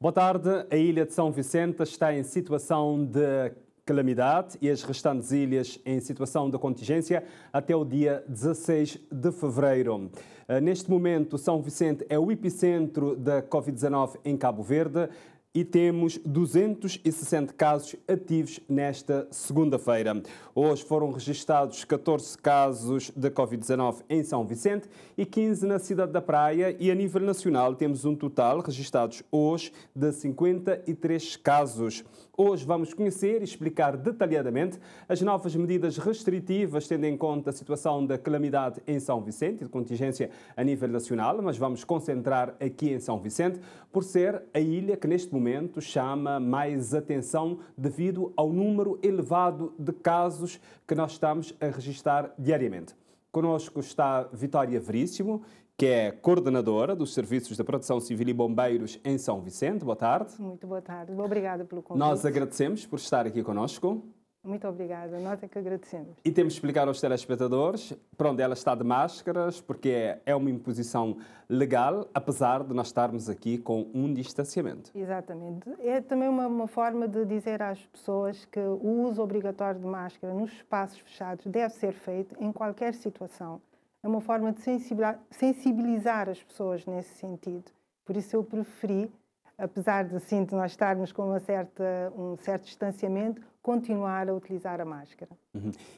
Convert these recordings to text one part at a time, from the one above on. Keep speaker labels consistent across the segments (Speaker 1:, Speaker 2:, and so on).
Speaker 1: Boa tarde. A ilha de São Vicente está em situação de calamidade e as restantes ilhas em situação de contingência até o dia 16 de fevereiro. Neste momento, São Vicente é o epicentro da Covid-19 em Cabo Verde e temos 260 casos ativos nesta segunda-feira. Hoje foram registados 14 casos de Covid-19 em São Vicente e 15 na cidade da Praia, e a nível nacional temos um total registados hoje de 53 casos. Hoje vamos conhecer e explicar detalhadamente as novas medidas restritivas, tendo em conta a situação da calamidade em São Vicente e de contingência a nível nacional, mas vamos concentrar aqui em São Vicente, por ser a ilha que neste momento chama mais atenção devido ao número elevado de casos que nós estamos a registrar diariamente. Conosco está Vitória Veríssimo, que é coordenadora dos Serviços de Proteção Civil e Bombeiros em São Vicente. Boa tarde.
Speaker 2: Muito boa tarde. Obrigada pelo convite.
Speaker 1: Nós agradecemos por estar aqui conosco.
Speaker 2: Muito obrigada. Nós é que agradecemos.
Speaker 1: E temos de explicar aos telespectadores para onde ela está de máscaras, porque é uma imposição legal, apesar de nós estarmos aqui com um distanciamento.
Speaker 2: Exatamente. É também uma forma de dizer às pessoas que o uso obrigatório de máscara nos espaços fechados deve ser feito em qualquer situação. É uma forma de sensibilizar as pessoas nesse sentido. Por isso eu preferi, apesar de nós estarmos com um certo distanciamento, continuar a utilizar a máscara.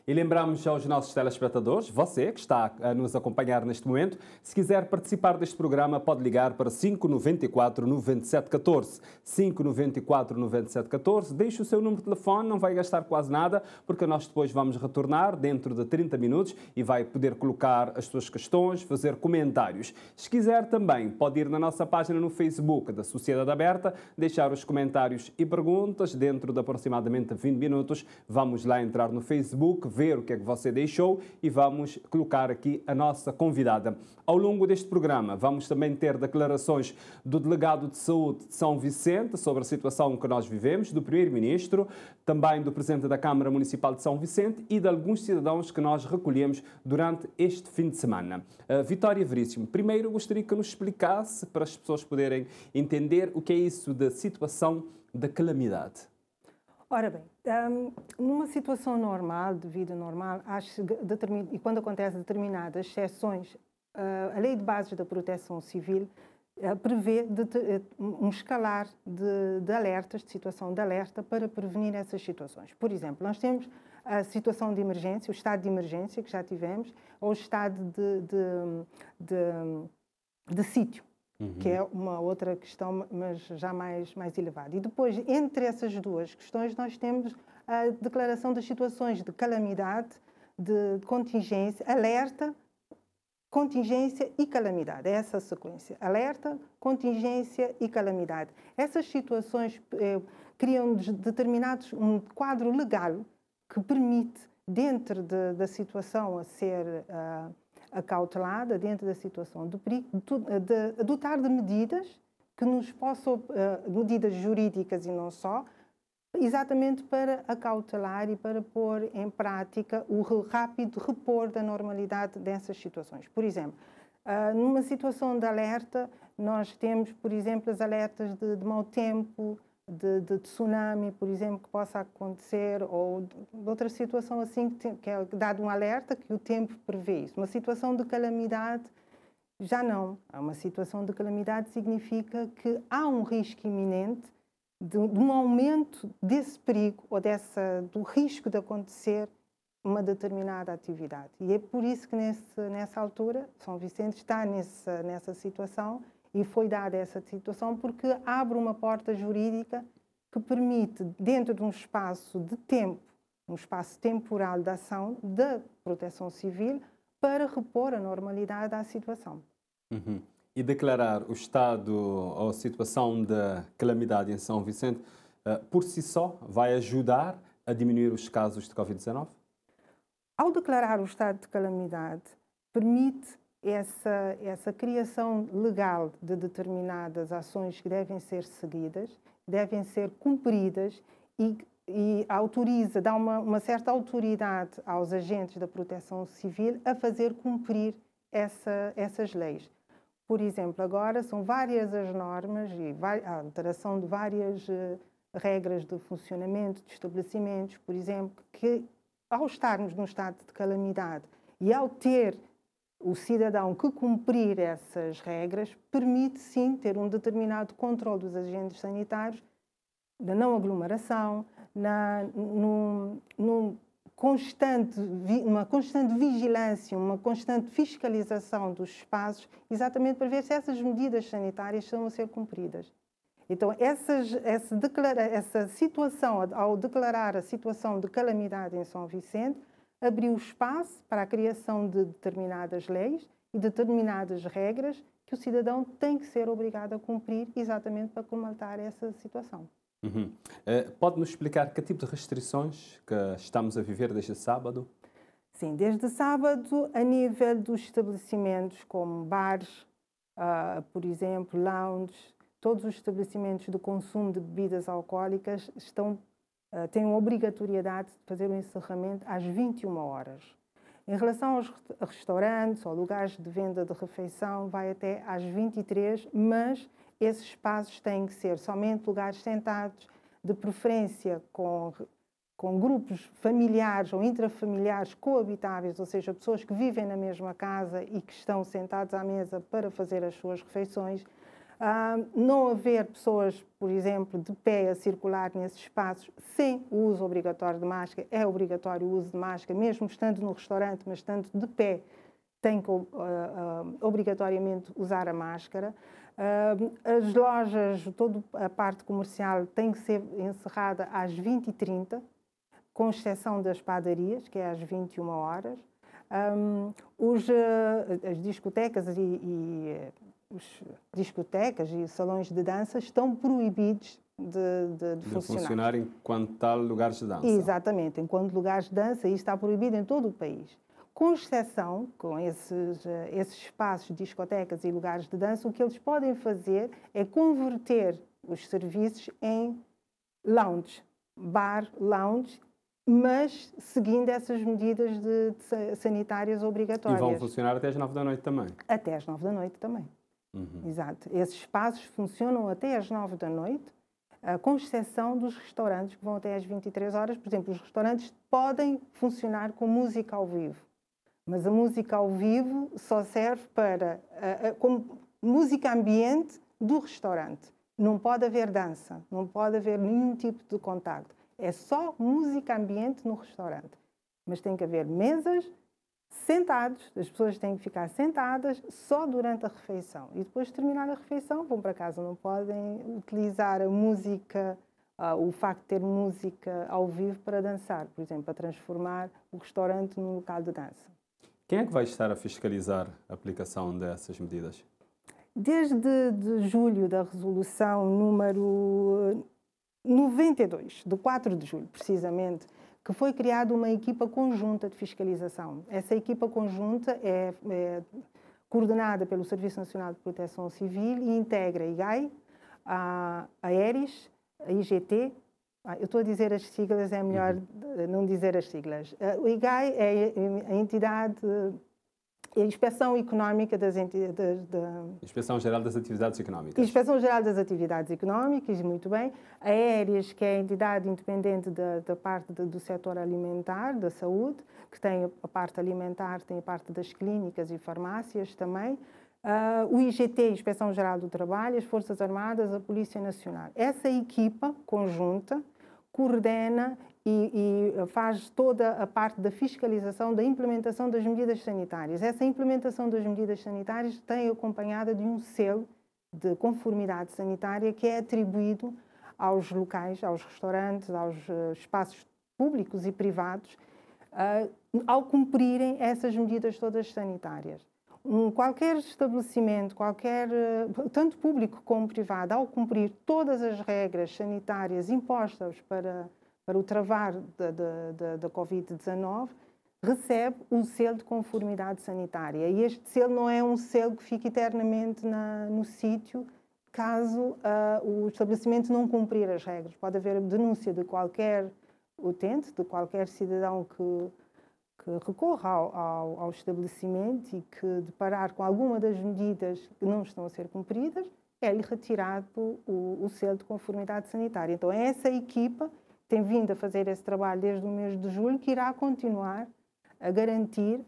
Speaker 1: E lembramos aos nossos telespectadores, você que está a nos acompanhar neste momento, se quiser participar deste programa pode ligar para 594 9714. 594 9714, deixe o seu número de telefone, não vai gastar quase nada, porque nós depois vamos retornar dentro de 30 minutos e vai poder colocar as suas questões, fazer comentários. Se quiser também, pode ir na nossa página no Facebook da Sociedade Aberta, deixar os comentários e perguntas dentro de aproximadamente 20 minutos. Vamos lá entrar no Facebook, ver o que é que você deixou e vamos colocar aqui a nossa convidada. Ao longo deste programa vamos também ter declarações do delegado de saúde de São Vicente sobre a situação que nós vivemos, do primeiro-ministro, também do presidente da Câmara Municipal de São Vicente e de alguns cidadãos que nós recolhemos durante este fim de semana. Vitória Veríssimo, primeiro gostaria que nos explicasse, para as pessoas poderem entender o que é isso da situação da calamidade.
Speaker 2: Ora bem, numa situação normal, de vida normal, e quando acontecem determinadas exceções, a Lei de Bases da Proteção Civil prevê um escalar de alertas, de situação de alerta, para prevenir essas situações. Por exemplo, nós temos a situação de emergência, o estado de emergência que já tivemos, ou o estado de sítio, que é uma outra questão, mas já mais elevada. E depois, entre essas duas questões, nós temos a declaração das situações de calamidade, de contingência, alerta, contingência e calamidade. É essa a sequência. Alerta, contingência e calamidade. Essas situações criam um quadro legal que permite, dentro da situação a ser acautelada, dentro da situação de perigo, adotar de medidas que nos possam, medidas jurídicas e não só, exatamente para acautelar e para pôr em prática o rápido repor da normalidade dessas situações. Por exemplo, numa situação de alerta, nós temos, por exemplo, as alertas de mau tempo, de tsunami, por exemplo, que possa acontecer, ou de outra situação assim, que é dado um alerta que o tempo prevê isso. Uma situação de calamidade, já não. Uma situação de calamidade significa que há um risco iminente de um aumento desse perigo ou do risco de acontecer uma determinada atividade. E é por isso que nessa altura São Vicente está nessa situação, e foi dada essa situação porque abre uma porta jurídica que permite, dentro de um espaço de tempo, um espaço temporal de ação da Proteção Civil, para repor a normalidade à situação.
Speaker 1: E declarar o estado ou a situação de calamidade em São Vicente, por si só, vai ajudar a diminuir os casos de Covid-19?
Speaker 2: Ao declarar o estado de calamidade, permite essa criação legal de determinadas ações que devem ser seguidas, devem ser cumpridas e autoriza, dá uma certa autoridade aos agentes da Proteção Civil a fazer cumprir essas leis. Por exemplo, agora são várias as normas e a alteração de várias regras de funcionamento de estabelecimentos, por exemplo, que ao estarmos num estado de calamidade e ao ter o cidadão que cumprir essas regras, permite sim ter um determinado controle dos agentes sanitários da não aglomeração, uma constante vigilância, uma constante fiscalização dos espaços, exatamente para ver se essas medidas sanitárias estão a ser cumpridas. Então, essa situação, ao declarar a situação de calamidade em São Vicente, abriu espaço para a criação de determinadas leis e determinadas regras que o cidadão tem que ser obrigado a cumprir exatamente para colmatar essa situação.
Speaker 1: Uhum. Pode-nos explicar que tipo de restrições que estamos a viver desde sábado?
Speaker 2: Sim, desde sábado, a nível dos estabelecimentos como bares, por exemplo, lounges, todos os estabelecimentos de consumo de bebidas alcoólicas têm a obrigatoriedade de fazer o encerramento às 21 horas. Em relação aos restaurantes ou lugares de venda de refeição, vai até às 23, mas esses espaços têm que ser somente lugares sentados, de preferência com grupos familiares ou intrafamiliares coabitáveis, ou seja, pessoas que vivem na mesma casa e que estão sentados à mesa para fazer as suas refeições. Não haver pessoas, por exemplo, de pé a circular nesses espaços sem o uso obrigatório de máscara. É obrigatório o uso de máscara, mesmo estando no restaurante, mas estando de pé, tem que obrigatoriamente usar a máscara. As lojas, toda a parte comercial tem que ser encerrada às 20h30, com exceção das padarias, que é às 21 horas. As discotecas e salões de dança estão proibidos de funcionar
Speaker 1: enquanto tal lugares de dança.
Speaker 2: Exatamente, enquanto lugares de dança, isso está proibido em todo o país. Com exceção, com esses espaços de discotecas e lugares de dança, o que eles podem fazer é converter os serviços em lounge, bar, lounge, mas seguindo essas medidas sanitárias obrigatórias.
Speaker 1: E vão funcionar até às 9 da noite também?
Speaker 2: Até às 9 da noite também. Uhum. Exato. Esses espaços funcionam até às 9 da noite, com exceção dos restaurantes que vão até às 23 horas. Por exemplo, os restaurantes podem funcionar com música ao vivo, mas a música ao vivo só serve como música ambiente do restaurante. Não pode haver dança, não pode haver nenhum tipo de contacto. É só música ambiente no restaurante. Mas tem que haver mesas, sentados, as pessoas têm que ficar sentadas só durante a refeição. E depois de terminar a refeição, vão para casa. Não podem utilizar a música, o facto de ter música ao vivo para dançar, por exemplo, para transformar o restaurante num local de dança.
Speaker 1: Quem é que vai estar a fiscalizar a aplicação dessas medidas?
Speaker 2: Desde julho da resolução número 92, de 4 de julho, precisamente, que foi criada uma equipa conjunta de fiscalização. Essa equipa conjunta é coordenada pelo Serviço Nacional de Proteção Civil e integra a IGAI, a ERIS, a IGT. Eu estou a dizer as siglas, é melhor não dizer as siglas. O IGAI é a entidade, a Inspeção Económica
Speaker 1: Inspeção Geral das Atividades Económicas.
Speaker 2: Inspeção Geral das Atividades Económicas, muito bem. A ERIS, que é a entidade independente da parte do setor alimentar, da saúde, que tem a parte alimentar, tem a parte das clínicas e farmácias também. O IGT, Inspeção Geral do Trabalho, as Forças Armadas, a Polícia Nacional. Essa equipa conjunta coordena e faz toda a parte da fiscalização da implementação das medidas sanitárias. Essa implementação das medidas sanitárias tem acompanhada de um selo de conformidade sanitária que é atribuído aos locais, aos restaurantes, aos espaços públicos e privados, ao cumprirem essas medidas todas sanitárias. Qualquer estabelecimento, tanto público como privado, ao cumprir todas as regras sanitárias impostas para o travar da Covid-19, recebe um selo de conformidade sanitária. E este selo não é um selo que fica eternamente no sítio, caso o estabelecimento não cumprir as regras. Pode haver denúncia de qualquer utente, de qualquer cidadão que recorra ao estabelecimento e que deparar com alguma das medidas que não estão a ser cumpridas, é-lhe retirado o selo de conformidade sanitária. Então, é essa equipa que tem vindo a fazer esse trabalho desde o mês de julho que irá continuar a garantir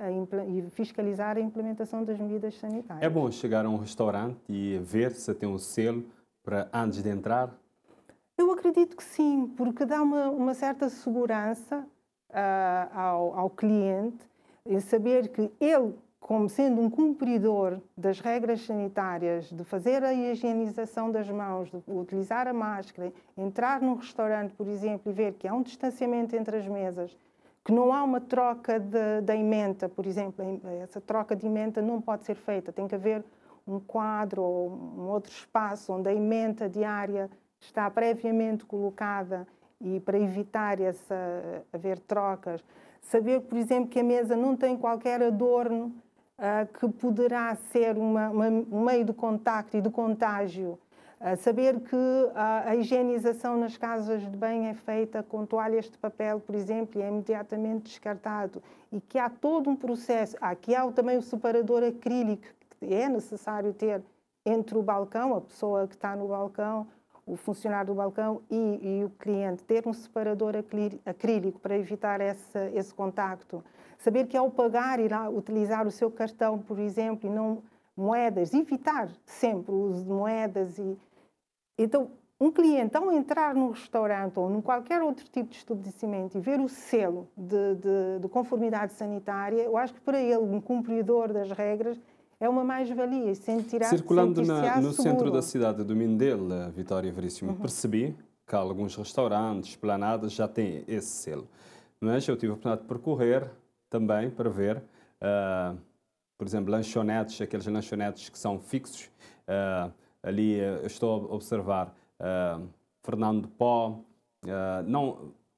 Speaker 2: e fiscalizar a implementação das medidas sanitárias.
Speaker 1: É bom chegar a um restaurante e ver se tem um selo para antes de entrar?
Speaker 2: Eu acredito que sim, porque dá uma certa segurança ao cliente em saber que ele, como sendo um cumpridor das regras sanitárias, de fazer a higienização das mãos, de utilizar a máscara, entrar num restaurante, por exemplo, e ver que há um distanciamento entre as mesas, que não há uma troca da ementa, por exemplo, essa troca de ementa não pode ser feita, tem que haver um quadro ou um outro espaço onde a ementa diária está previamente colocada e para evitar haver trocas. Saber, por exemplo, que a mesa não tem qualquer adorno que poderá ser um meio de contacto e de contágio. Saber que a higienização nas casas de banho é feita com toalhas de papel, por exemplo, e é imediatamente descartado. E que há todo um processo. Aqui há também o separador acrílico que é necessário ter entre o balcão, a pessoa que está no balcão, o funcionário do balcão e o cliente, ter um separador acrílico para evitar esse contacto. Saber que ao pagar irá utilizar o seu cartão, por exemplo, e não moedas. Evitar sempre o uso de moedas. Então, um cliente, ao entrar num restaurante ou em qualquer outro tipo de estabelecimento e ver o selo de conformidade sanitária, eu acho que para ele, um cumpridor das regras, é uma mais-valia e
Speaker 1: circulando no centro da cidade do Mindelo, Vitória Veríssimo, percebi que alguns restaurantes, esplanadas, já têm esse selo. Mas eu tive a oportunidade de percorrer também para ver, por exemplo, lanchonetes, aqueles lanchonetes que são fixos. Ali eu estou a observar Fernando Pó,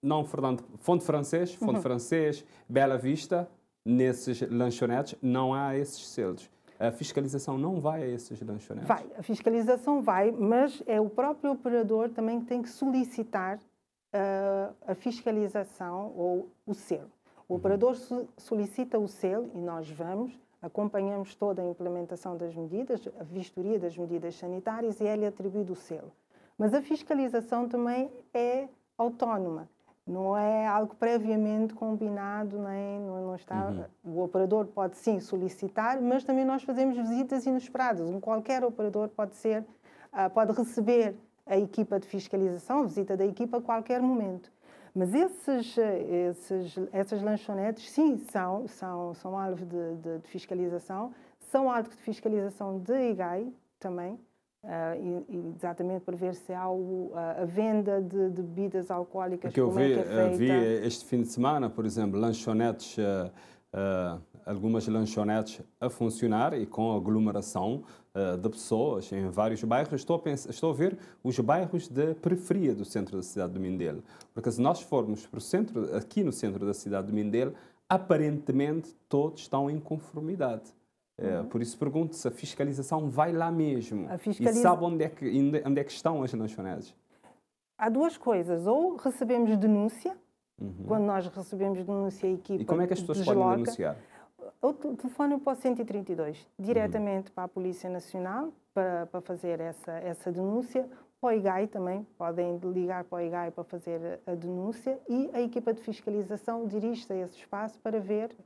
Speaker 1: não Fernando, Fonte Francês, Bela Vista. Nesses lanchonetes não há esses selos. A fiscalização não vai a esses lanchonetes?
Speaker 2: Vai, a fiscalização vai, mas é o próprio operador também que tem que solicitar a fiscalização ou o selo. O operador solicita o selo e nós vamos, acompanhamos toda a implementação das medidas, a vistoria das medidas sanitárias e é-lhe atribuído o selo. Mas a fiscalização também é autónoma. Não é algo previamente combinado, nem não está. O operador pode sim solicitar, mas também nós fazemos visitas inesperadas. Qualquer operador pode receber a equipa de fiscalização, a visita da equipa a qualquer momento. Mas essas lanchonetes, sim, são alvo de fiscalização, são alvo de fiscalização de IGAI também. Exatamente para ver se há a venda de bebidas alcoólicas.
Speaker 1: Porque eu vi este fim de semana, por exemplo, lanchonetes, algumas lanchonetes a funcionar e com aglomeração de pessoas em vários bairros. Estou a ver os bairros de periferia do centro da cidade do Mindelo. Porque se nós formos para o centro, aqui no centro da cidade do Mindelo, aparentemente todos estão em conformidade. Por isso pergunto se a fiscalização vai lá mesmo e sabe onde é que estão as lanchonetes.
Speaker 2: Há duas coisas. Ou recebemos denúncia, quando nós recebemos denúncia, a equipa.
Speaker 1: E como é que as pessoas podem denunciar?
Speaker 2: O telefone para o 132, diretamente para a Polícia Nacional, para fazer essa denúncia. Para o IGAI também, podem ligar para o IGAI para fazer a denúncia e a equipa de fiscalização dirige-se a esse espaço para ver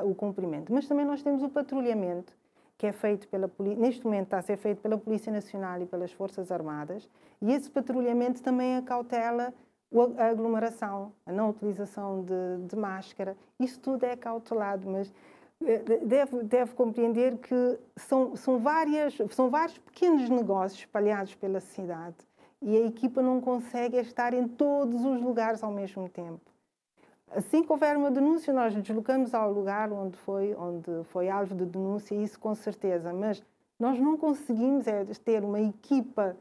Speaker 2: o cumprimento. Mas também nós temos o patrulhamento, que é feito pela polícia, neste momento está a ser feito pela Polícia Nacional e pelas Forças Armadas, e esse patrulhamento também acautela a aglomeração, a não utilização de máscara. Isso tudo é cautelado, mas deve compreender que são vários pequenos negócios espalhados pela cidade e a equipa não consegue estar em todos os lugares ao mesmo tempo. Assim que houver uma denúncia, nós deslocamos ao lugar onde foi alvo de denúncia, isso com certeza, mas nós não conseguimos ter uma equipa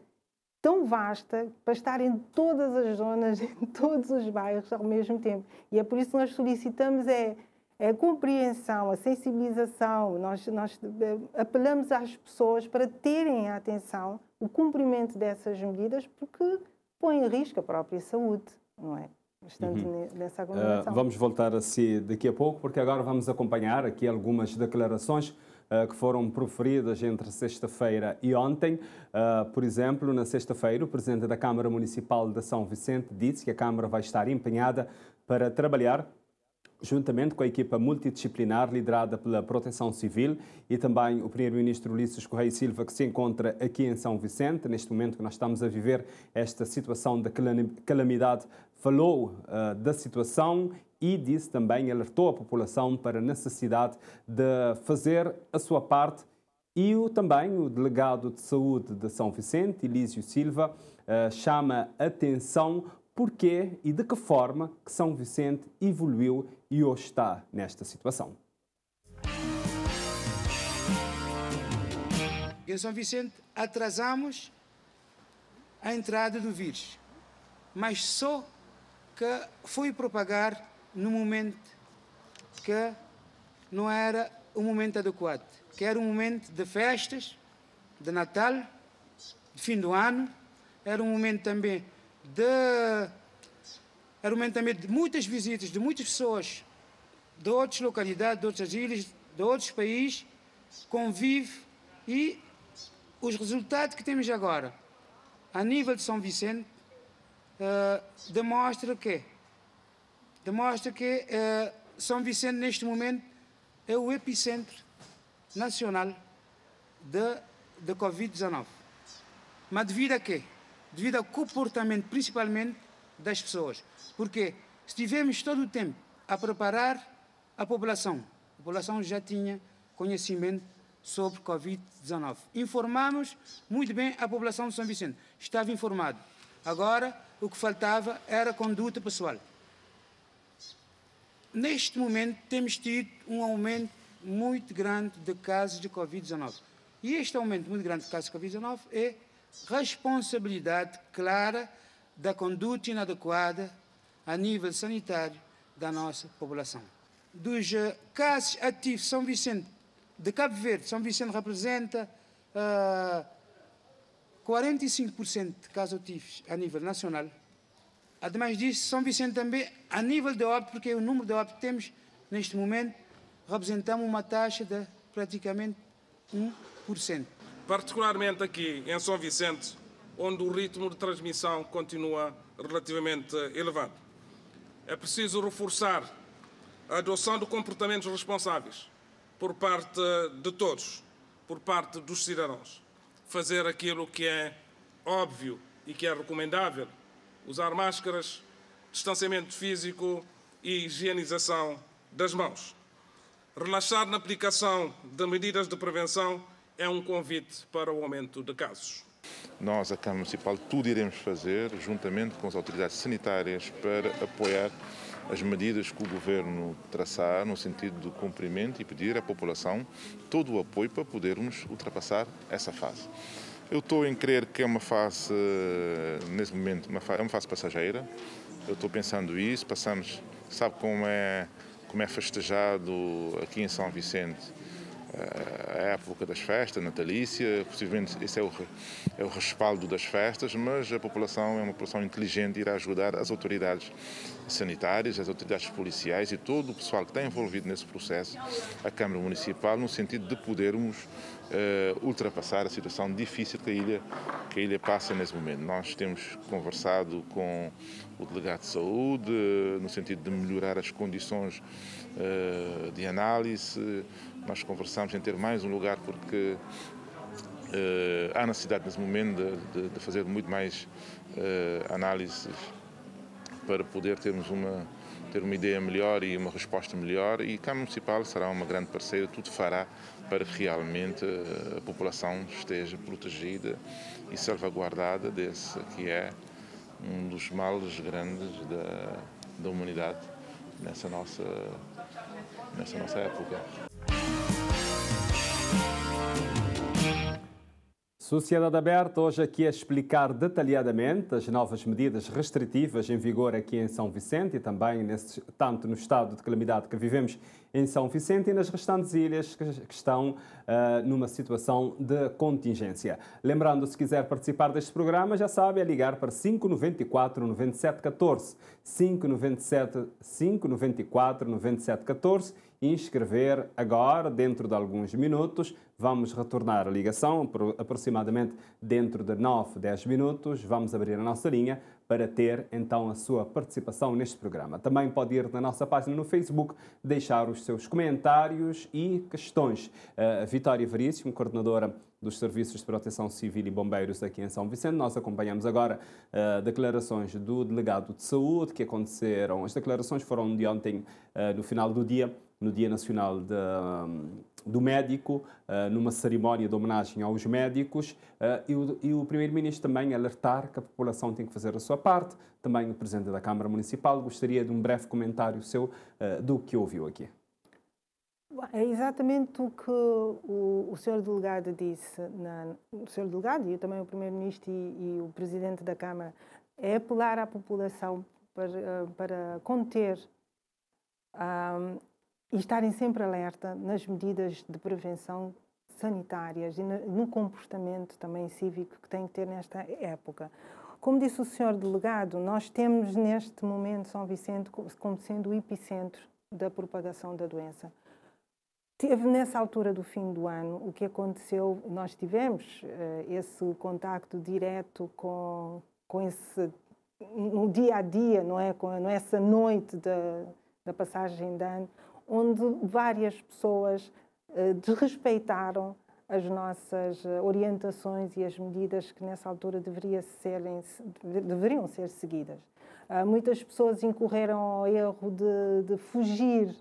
Speaker 2: tão vasta para estar em todas as zonas, em todos os bairros ao mesmo tempo. E é por isso que nós solicitamos a compreensão, a sensibilização, nós apelamos às pessoas para terem a atenção, o cumprimento dessas medidas, porque põe em risco a própria saúde, não é? bastante nessa aglomeração.
Speaker 1: Vamos voltar a si daqui a pouco, porque agora vamos acompanhar aqui algumas declarações que foram proferidas entre sexta-feira e ontem. Por exemplo, na sexta-feira, o presidente da Câmara Municipal de São Vicente disse que a Câmara vai estar empenhada para trabalhar juntamente com a equipa multidisciplinar liderada pela Proteção Civil e também o primeiro-ministro Ulisses Correia Silva, que se encontra aqui em São Vicente, neste momento que nós estamos a viver esta situação de calamidade, falou da situação e disse também, alertou a população para a necessidade de fazer a sua parte. E também o delegado de saúde de São Vicente, Elísio Silva, chama atenção porquê e de que forma que São Vicente evoluiu e hoje está nesta situação.
Speaker 3: Em São Vicente atrasamos a entrada do vírus, mas só que foi propagar no momento que não era o momento adequado, que era um momento de festas, de Natal, de fim do ano, era um momento também de muitas visitas de muitas pessoas de outras localidades, de outras ilhas, de outros países, convive, e os resultados que temos agora a nível de São Vicente demonstra que São Vicente neste momento é o epicentro nacional de Covid-19. Mas devido a quê? Devido ao comportamento, principalmente, das pessoas. Porque se tivemos todo o tempo a preparar a população já tinha conhecimento sobre Covid-19. Informamos muito bem a população de São Vicente. Estava informado. Agora, o que faltava era a conduta pessoal. Neste momento, temos tido um aumento muito grande de casos de Covid-19. E este aumento muito grande de casos de Covid-19 é responsabilidade clara da conduta inadequada a nível sanitário da nossa população. Dos casos ativos, São Vicente, de Cabo Verde, São Vicente representa 45% de casos ativos a nível nacional. Ademais disso, São Vicente também, a nível de óbito, porque o número de óbito que temos neste momento, representamos uma taxa de praticamente 1%.
Speaker 4: Particularmente aqui em São Vicente, onde o ritmo de transmissão continua relativamente elevado. É preciso reforçar a adoção de comportamentos responsáveis por parte de todos, por parte dos cidadãos. Fazer aquilo que é óbvio e que é recomendável: usar máscaras, distanciamento físico e higienização das mãos. Relaxar na aplicação de medidas de prevenção é um convite para o aumento de casos.
Speaker 5: Nós, a Câmara Municipal, tudo iremos fazer, juntamente com as autoridades sanitárias, para apoiar as medidas que o Governo traçar no sentido do cumprimento e pedir à população todo o apoio para podermos ultrapassar essa fase. Eu estou em crer que é uma fase, nesse momento, é uma fase passageira. Eu estou pensando isso, passamos, sabe como é festejado aqui em São Vicente a época das festas, natalícia, possivelmente esse é o respaldo das festas, mas a população é uma população inteligente e irá ajudar as autoridades sanitárias, as autoridades policiais e todo o pessoal que está envolvido nesse processo, a Câmara Municipal, no sentido de podermos ultrapassar a situação difícil que a ilha passa nesse momento. Nós temos conversado com o delegado de saúde, no sentido de melhorar as condições de análise. Nós conversamos em ter mais um lugar porque há necessidade nesse momento de fazer muito mais análises para poder ter uma ideia melhor e uma resposta melhor, e a Câmara Municipal será uma grande parceira, tudo fará para que realmente a população esteja protegida e salvaguardada desse que é um dos males grandes da humanidade nessa nossa época.
Speaker 1: Sociedade Aberta, hoje aqui a explicar detalhadamente as novas medidas restritivas em vigor aqui em São Vicente e também tanto no estado de calamidade que vivemos em São Vicente e nas restantes ilhas que estão numa situação de contingência. Lembrando, se quiser participar deste programa, já sabe, é ligar para 594 97 14, 594 97 14 e inscrever agora, dentro de alguns minutos. Vamos retornar a ligação, aproximadamente dentro de 9, 10 minutos. Vamos abrir a nossa linha para ter, então, a sua participação neste programa. Também pode ir na nossa página no Facebook, deixar os seus comentários e questões. Vitória Veríssimo, coordenadora dos Serviços de Proteção Civil e Bombeiros aqui em São Vicente. Nós acompanhamos agora declarações do delegado de saúde que aconteceram. As declarações foram de ontem, no final do dia, no Dia Nacional do Médico, numa cerimónia de homenagem aos médicos, e o Primeiro-Ministro também alertar que a população tem que fazer a sua parte. Também o Presidente da Câmara Municipal gostaria de um breve comentário seu do que ouviu aqui.
Speaker 2: É exatamente o que o Sr. Delegado disse, o Sr. Delegado e também o Primeiro-Ministro e o Presidente da Câmara, é apelar à população para conter e estarem sempre alerta nas medidas de prevenção sanitárias e no comportamento também cívico que tem que ter nesta época. Como disse o Sr. Delegado, nós temos neste momento São Vicente como sendo o epicentro da propagação da doença. Teve nessa altura do fim do ano, o que aconteceu, nós tivemos esse contacto direto com esse, no dia a dia, não é? Nessa noite da passagem de ano, onde várias pessoas desrespeitaram as nossas orientações e as medidas que nessa altura deveriam ser seguidas. Muitas pessoas incorreram ao erro de fugir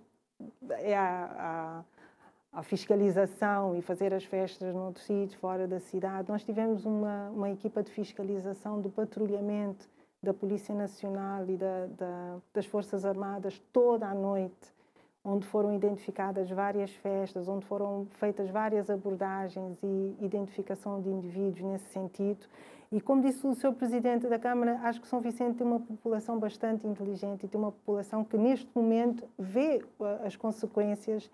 Speaker 2: à fiscalização e fazer as festas noutro sítio, fora da cidade. Nós tivemos uma equipa de fiscalização do patrulhamento da Polícia Nacional e das Forças Armadas toda a noite, onde foram identificadas várias festas, onde foram feitas várias abordagens e identificação de indivíduos nesse sentido. E como disse o Sr. Presidente da Câmara, acho que São Vicente tem uma população bastante inteligente e tem uma população que neste momento vê as consequências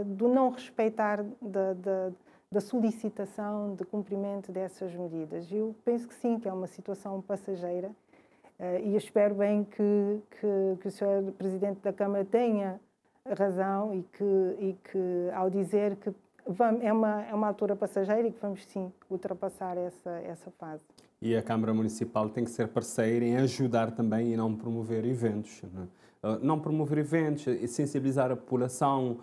Speaker 2: do não respeitar da solicitação de cumprimento dessas medidas. Eu penso que sim, que é uma situação passageira. E espero bem que o Sr. Presidente da Câmara tenha razão e que ao dizer que é uma altura passageira e que vamos sim ultrapassar essa fase.
Speaker 1: E a Câmara Municipal tem que ser parceira em ajudar também e não promover eventos. Não promover eventos, sensibilizar a população,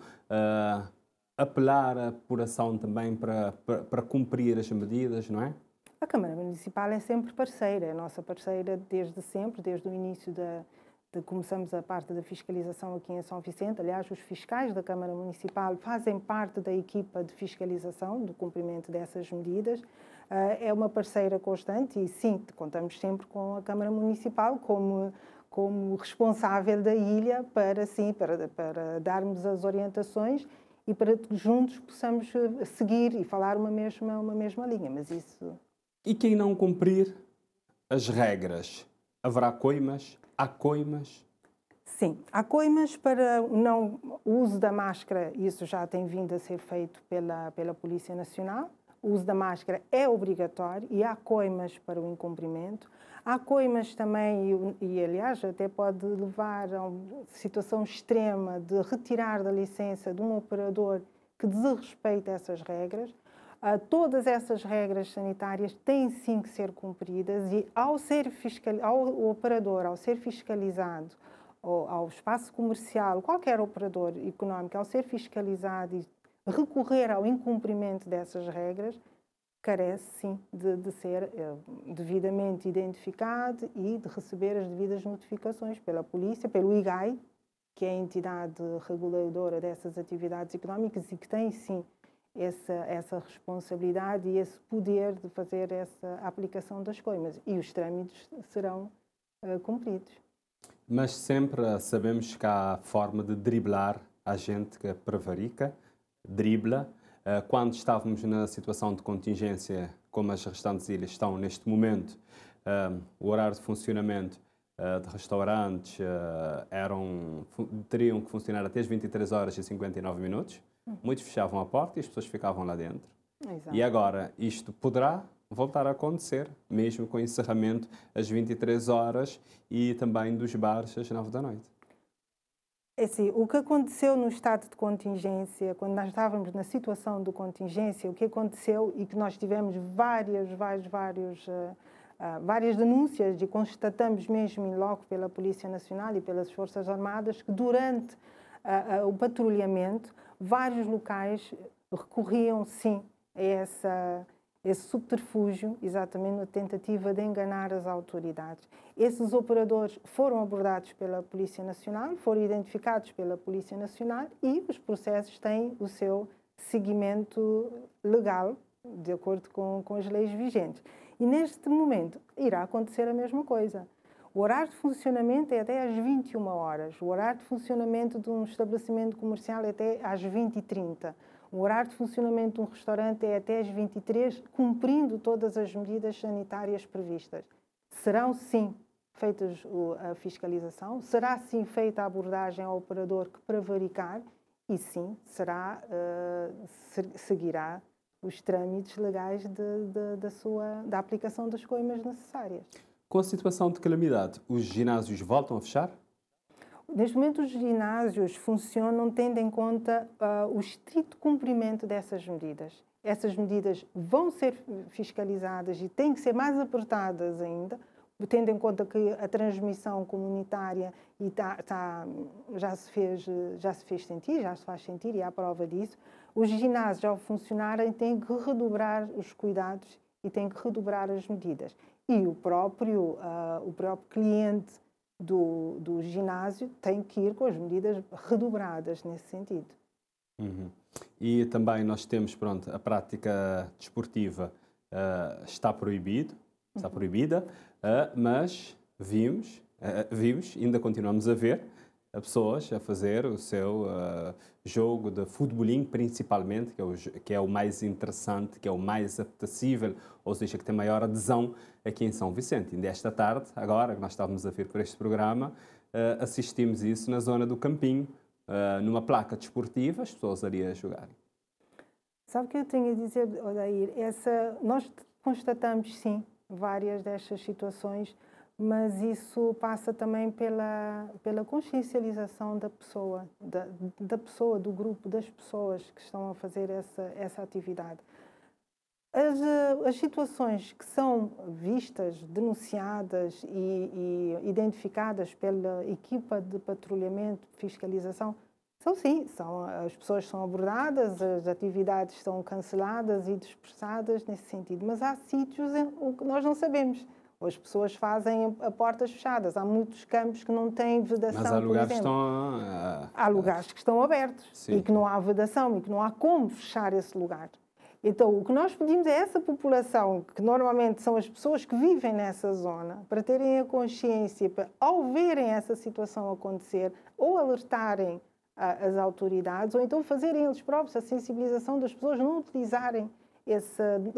Speaker 1: apelar à população também para cumprir as medidas, não é?
Speaker 2: A Câmara Municipal é sempre parceira, é nossa parceira desde sempre, desde o início começamos a parte da fiscalização aqui em São Vicente. Aliás, os fiscais da Câmara Municipal fazem parte da equipa de fiscalização do cumprimento dessas medidas. É uma parceira constante e sim, contamos sempre com a Câmara Municipal como responsável da ilha para darmos as orientações e para que juntos possamos seguir e falar uma mesma linha. Mas isso...
Speaker 1: E quem não cumprir as regras? Haverá coimas? Há coimas?
Speaker 2: Sim, há coimas para o uso da máscara. Isso já tem vindo a ser feito pela Polícia Nacional. O uso da máscara é obrigatório e há coimas para o incumprimento. Há coimas também, e aliás até pode levar a uma situação extrema de retirar da licença de um operador que desrespeita essas regras. Todas essas regras sanitárias têm sim que ser cumpridas e ao operador, ao ser fiscalizado, ou ao espaço comercial, qualquer operador económico, ao ser fiscalizado e recorrer ao incumprimento dessas regras, carece sim de ser devidamente identificado e de receber as devidas notificações pela polícia, pelo IGAI, que é a entidade reguladora dessas atividades económicas e que tem sim essa responsabilidade e esse poder de fazer essa aplicação das coimas. E os trâmites serão cumpridos.
Speaker 1: Mas sempre sabemos que há forma de driblar a gente que prevarica, dribla. Quando estávamos na situação de contingência, como as restantes ilhas estão neste momento, o horário de funcionamento de restaurantes teriam que funcionar até as 23 horas e 59 minutos. Muitos fechavam a porta e as pessoas ficavam lá dentro.
Speaker 2: Exato.
Speaker 1: E agora isto poderá voltar a acontecer, mesmo com o encerramento às 23 horas e também dos bares às 9 da noite.
Speaker 2: É assim, o que aconteceu no estado de contingência, quando nós estávamos na situação de contingência, o que aconteceu e que nós tivemos várias denúncias e constatamos mesmo logo pela Polícia Nacional e pelas Forças Armadas que durante o patrulhamento vários locais recorriam sim a esse subterfúgio, exatamente na tentativa de enganar as autoridades. Esses operadores foram abordados pela Polícia Nacional, foram identificados pela Polícia Nacional e os processos têm o seu seguimento legal, de acordo com as leis vigentes. E neste momento irá acontecer a mesma coisa. O horário de funcionamento é até às 21 horas. O horário de funcionamento de um estabelecimento comercial é até às 20h30. O horário de funcionamento de um restaurante é até às 23h, cumprindo todas as medidas sanitárias previstas. Serão, sim, feitas a fiscalização, será, sim, feita a abordagem ao operador que prevaricar e, sim, seguirá os trâmites legais da aplicação das coimas necessárias.
Speaker 1: Com a situação de calamidade, os ginásios voltam a fechar?
Speaker 2: Neste momento, os ginásios funcionam tendo em conta o estrito cumprimento dessas medidas. Essas medidas vão ser fiscalizadas e têm que ser mais apertadas ainda, tendo em conta que a transmissão comunitária já se fez sentir, já se faz sentir e há prova disso. Os ginásios, ao funcionarem, têm que redobrar os cuidados e têm que redobrar as medidas. E o próprio cliente do ginásio tem que ir com as medidas redobradas nesse sentido.
Speaker 1: Uhum. E também nós temos, a prática desportiva está proibida, mas vimos, ainda continuamos a ver pessoas a fazer o seu jogo de futebolinho, principalmente, que é o mais interessante, que é o mais apetecível, ou seja, que tem maior adesão aqui em São Vicente. E esta tarde, agora que nós estávamos a vir por este programa, assistimos isso na zona do Campinho, numa placa desportiva, as pessoas ali a jogarem.
Speaker 2: Sabe o que eu tenho a dizer, Odair? Nós constatamos, sim, várias destas situações, mas isso passa também pela consciencialização da pessoa, do grupo, das pessoas que estão a fazer essa atividade. As situações que são vistas, denunciadas e identificadas pela equipa de patrulhamento, fiscalização, as pessoas são abordadas, as atividades são canceladas e dispersadas nesse sentido. Mas há sítios em que nós não sabemos. As pessoas fazem a portas fechadas. Há muitos campos que não têm vedação,
Speaker 1: mas há lugares
Speaker 2: por exemplo. Há lugares que estão abertos, sim, e que não há vedação e que não há como fechar esse lugar. Então, o que nós pedimos é essa população, que normalmente são as pessoas que vivem nessa zona, para terem a consciência, para, ao verem essa situação acontecer, ou alertarem as autoridades, ou então fazerem eles próprios a sensibilização das pessoas, não utilizarem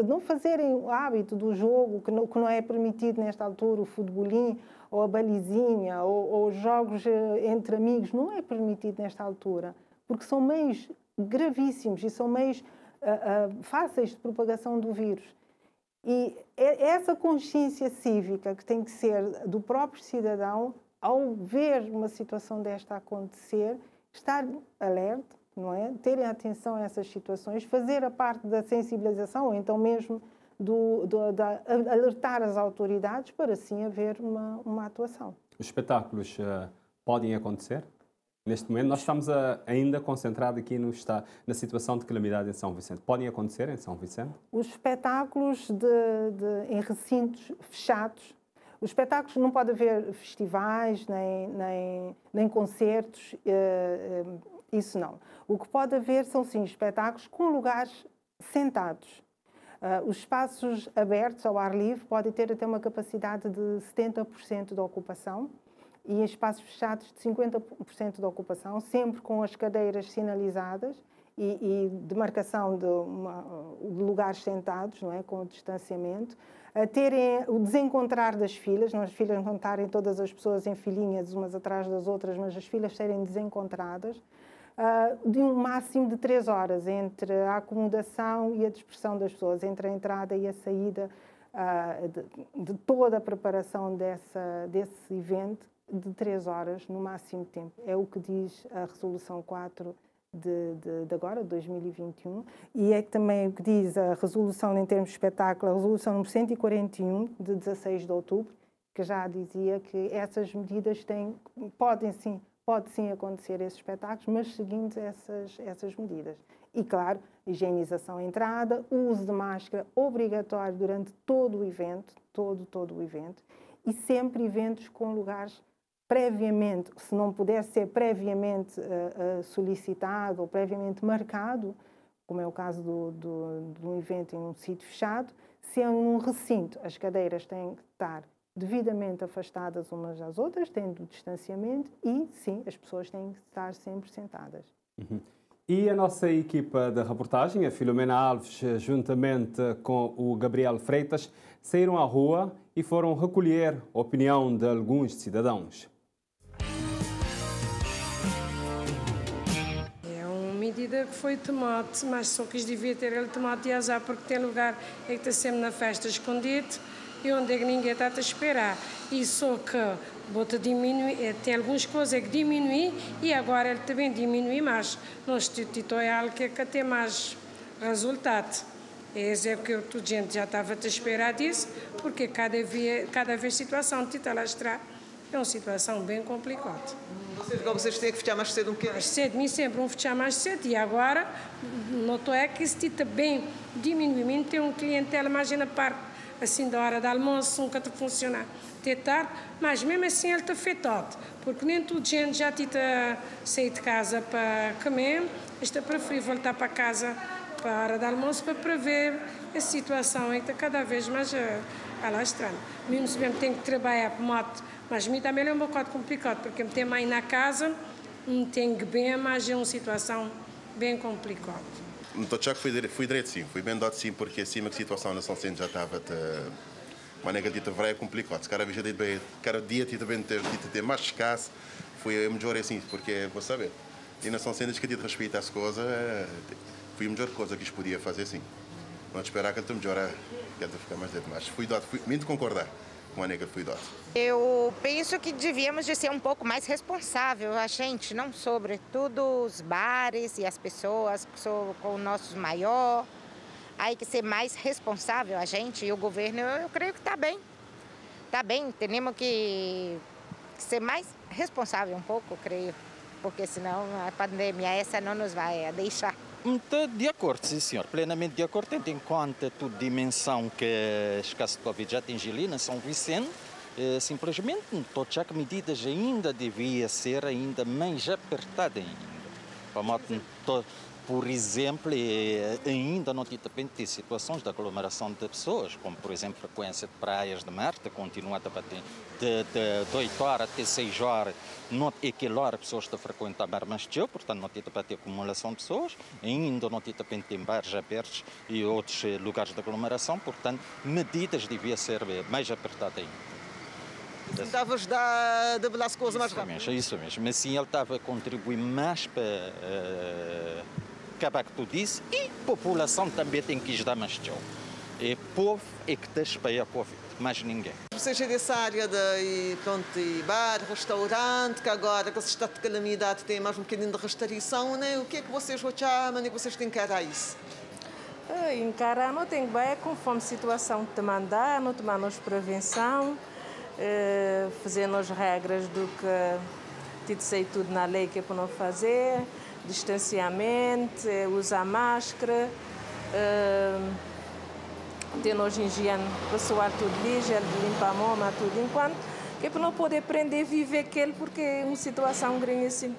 Speaker 2: não fazerem o hábito do jogo, que não é permitido nesta altura, o futebolinho, ou a balizinha, ou os jogos entre amigos, não é permitido nesta altura, porque são meios gravíssimos e são meios fáceis de propagação do vírus. E é essa consciência cívica que tem que ser do próprio cidadão, ao ver uma situação desta acontecer, estar alerta, não é? Terem atenção a essas situações, fazer a parte da sensibilização, ou então mesmo alertar as autoridades para assim haver uma atuação.
Speaker 1: Os espetáculos podem acontecer? Neste momento, nós estamos ainda concentrados aqui na situação de calamidade em São Vicente. Podem acontecer em São Vicente?
Speaker 2: Os espetáculos em recintos fechados, os espetáculos não pode haver festivais, nem concertos, isso não. O que pode haver são, sim, espetáculos com lugares sentados. Os espaços abertos ao ar livre podem ter até uma capacidade de 70% de ocupação e em espaços fechados de 50% de ocupação, sempre com as cadeiras sinalizadas e demarcação de lugares sentados, não é? Com o distanciamento, a terem o desencontrar das filas, não as filas não estarem todas as pessoas em filinhas umas atrás das outras, mas as filas serem desencontradas, de um máximo de 3 horas entre a acomodação e a dispersão das pessoas, entre a entrada e a saída, de toda a preparação desse evento, de 3 horas no máximo tempo. É o que diz a Resolução 4 de agora, de 2021, e é também o que diz a resolução em termos de espetáculo, a resolução número 141, de 16 de outubro, que já dizia que essas medidas pode sim acontecer esses espetáculos, mas seguindo essas medidas. E, claro, higienização à entrada, o uso de máscara obrigatório durante todo o evento, todo o evento, e sempre eventos com lugares previamente, se não puder ser previamente solicitado ou previamente marcado, como é o caso de um evento em um sítio fechado, se é num recinto, as cadeiras têm que estar devidamente afastadas umas das outras, tendo o distanciamento e, sim, as pessoas têm que estar sempre sentadas.
Speaker 1: Uhum. E a nossa equipa de reportagem, a Filomena Alves, juntamente com o Gabriel Freitas, saíram à rua e foram recolher a opinião de alguns cidadãos.
Speaker 6: Medida que foi tomada, mas só que devia ter ele tomado de azar, porque tem lugar é que está sempre na festa escondido e onde é que ninguém está a esperar. E só que bota diminuir, tem algumas coisas que diminui e agora ele também diminui mais. Nós é algo que tem mais resultado. Esse é o que a gente já estava a esperar disso, porque cada vez a situação de Titalastrar é uma situação bem complicada.
Speaker 7: Vocês têm que fechar mais cedo um bocadinho?
Speaker 6: Mais cedo, nem sempre vão fechar mais cedo. E agora, notou é que se está bem diminuindo, tem um clientela, imagina, para assim, da hora do almoço, nunca está a funcionar até tarde, mas mesmo assim ele está afetado, porque nem toda a gente já está sair de casa para comer, está a preferir voltar para casa para a hora do almoço para prever a situação é que está cada vez mais alastrando. Mesmo se tem que trabalhar por moto, mas a mim também é um bocado complicado, porque me tem mãe na casa, não tenho bem, mas é uma situação bem complicada.
Speaker 8: No Tochac fui direito sim, fui bem dado sim, porque acima que a situação na São Centro já estava uma negativa é complicado. Cada dia bem ter mais escasso, foi melhor assim, porque vou saber. E na São Centro que respeita as coisas, foi a melhor coisa que podia fazer sim. Não esperar que ele melhorar, que ele ficar mais dentro, mas fui muito concordar.
Speaker 9: Eu penso que devíamos de ser um pouco mais responsável, a gente, não sobretudo os bares e as pessoas com nossos maiores. Aí que ser mais responsável a gente e o governo, eu creio que está bem. Está bem, temos que ser mais responsável um pouco, creio, porque senão a pandemia essa não nos vai deixar.
Speaker 10: Estou de acordo, sim senhor, plenamente de acordo, tendo em conta toda a dimensão que a escassez de Covid já atingiu ali na São Vicente, simplesmente estou já que medidas ainda devia ser ainda mais apertada ainda. Por exemplo, ainda não tem situações de aglomeração de pessoas, como por exemplo a frequência de praias de mar, que continua a bater de 8 horas até 6 horas, não é aquela hora pessoas estão a frequentar bar mais teu, portanto não tem para ter acumulação de pessoas, ainda não tem para ter bares abertos e outros lugares de aglomeração, portanto medidas deviam ser mais apertadas ainda.
Speaker 7: Tentava ajudar a debelar as coisas mais rápido.
Speaker 10: Isso mesmo, mas sim ele estava a contribuir mais para acabar com tudo isso e a população também tem que ajudar mais tchau. É povo é que despeia a Covid, mais ninguém.
Speaker 7: Seja dessa área de bar, restaurante, que agora com esse estado de calamidade tem mais um bocadinho de restrição, né? O que é que vocês chamam e que vocês têm que encarar isso?
Speaker 6: Encarar não tem que ver conforme a situação te mandar, não tomar-nos prevenção, fazer-nos regras do que sei tudo na lei que é para não fazer, distanciamento, usar máscara, ter-nos higiene pessoal tudo ligeiro, limpar a mão, tudo enquanto, que é para não poder aprender a viver aquele, porque é uma situação grande assim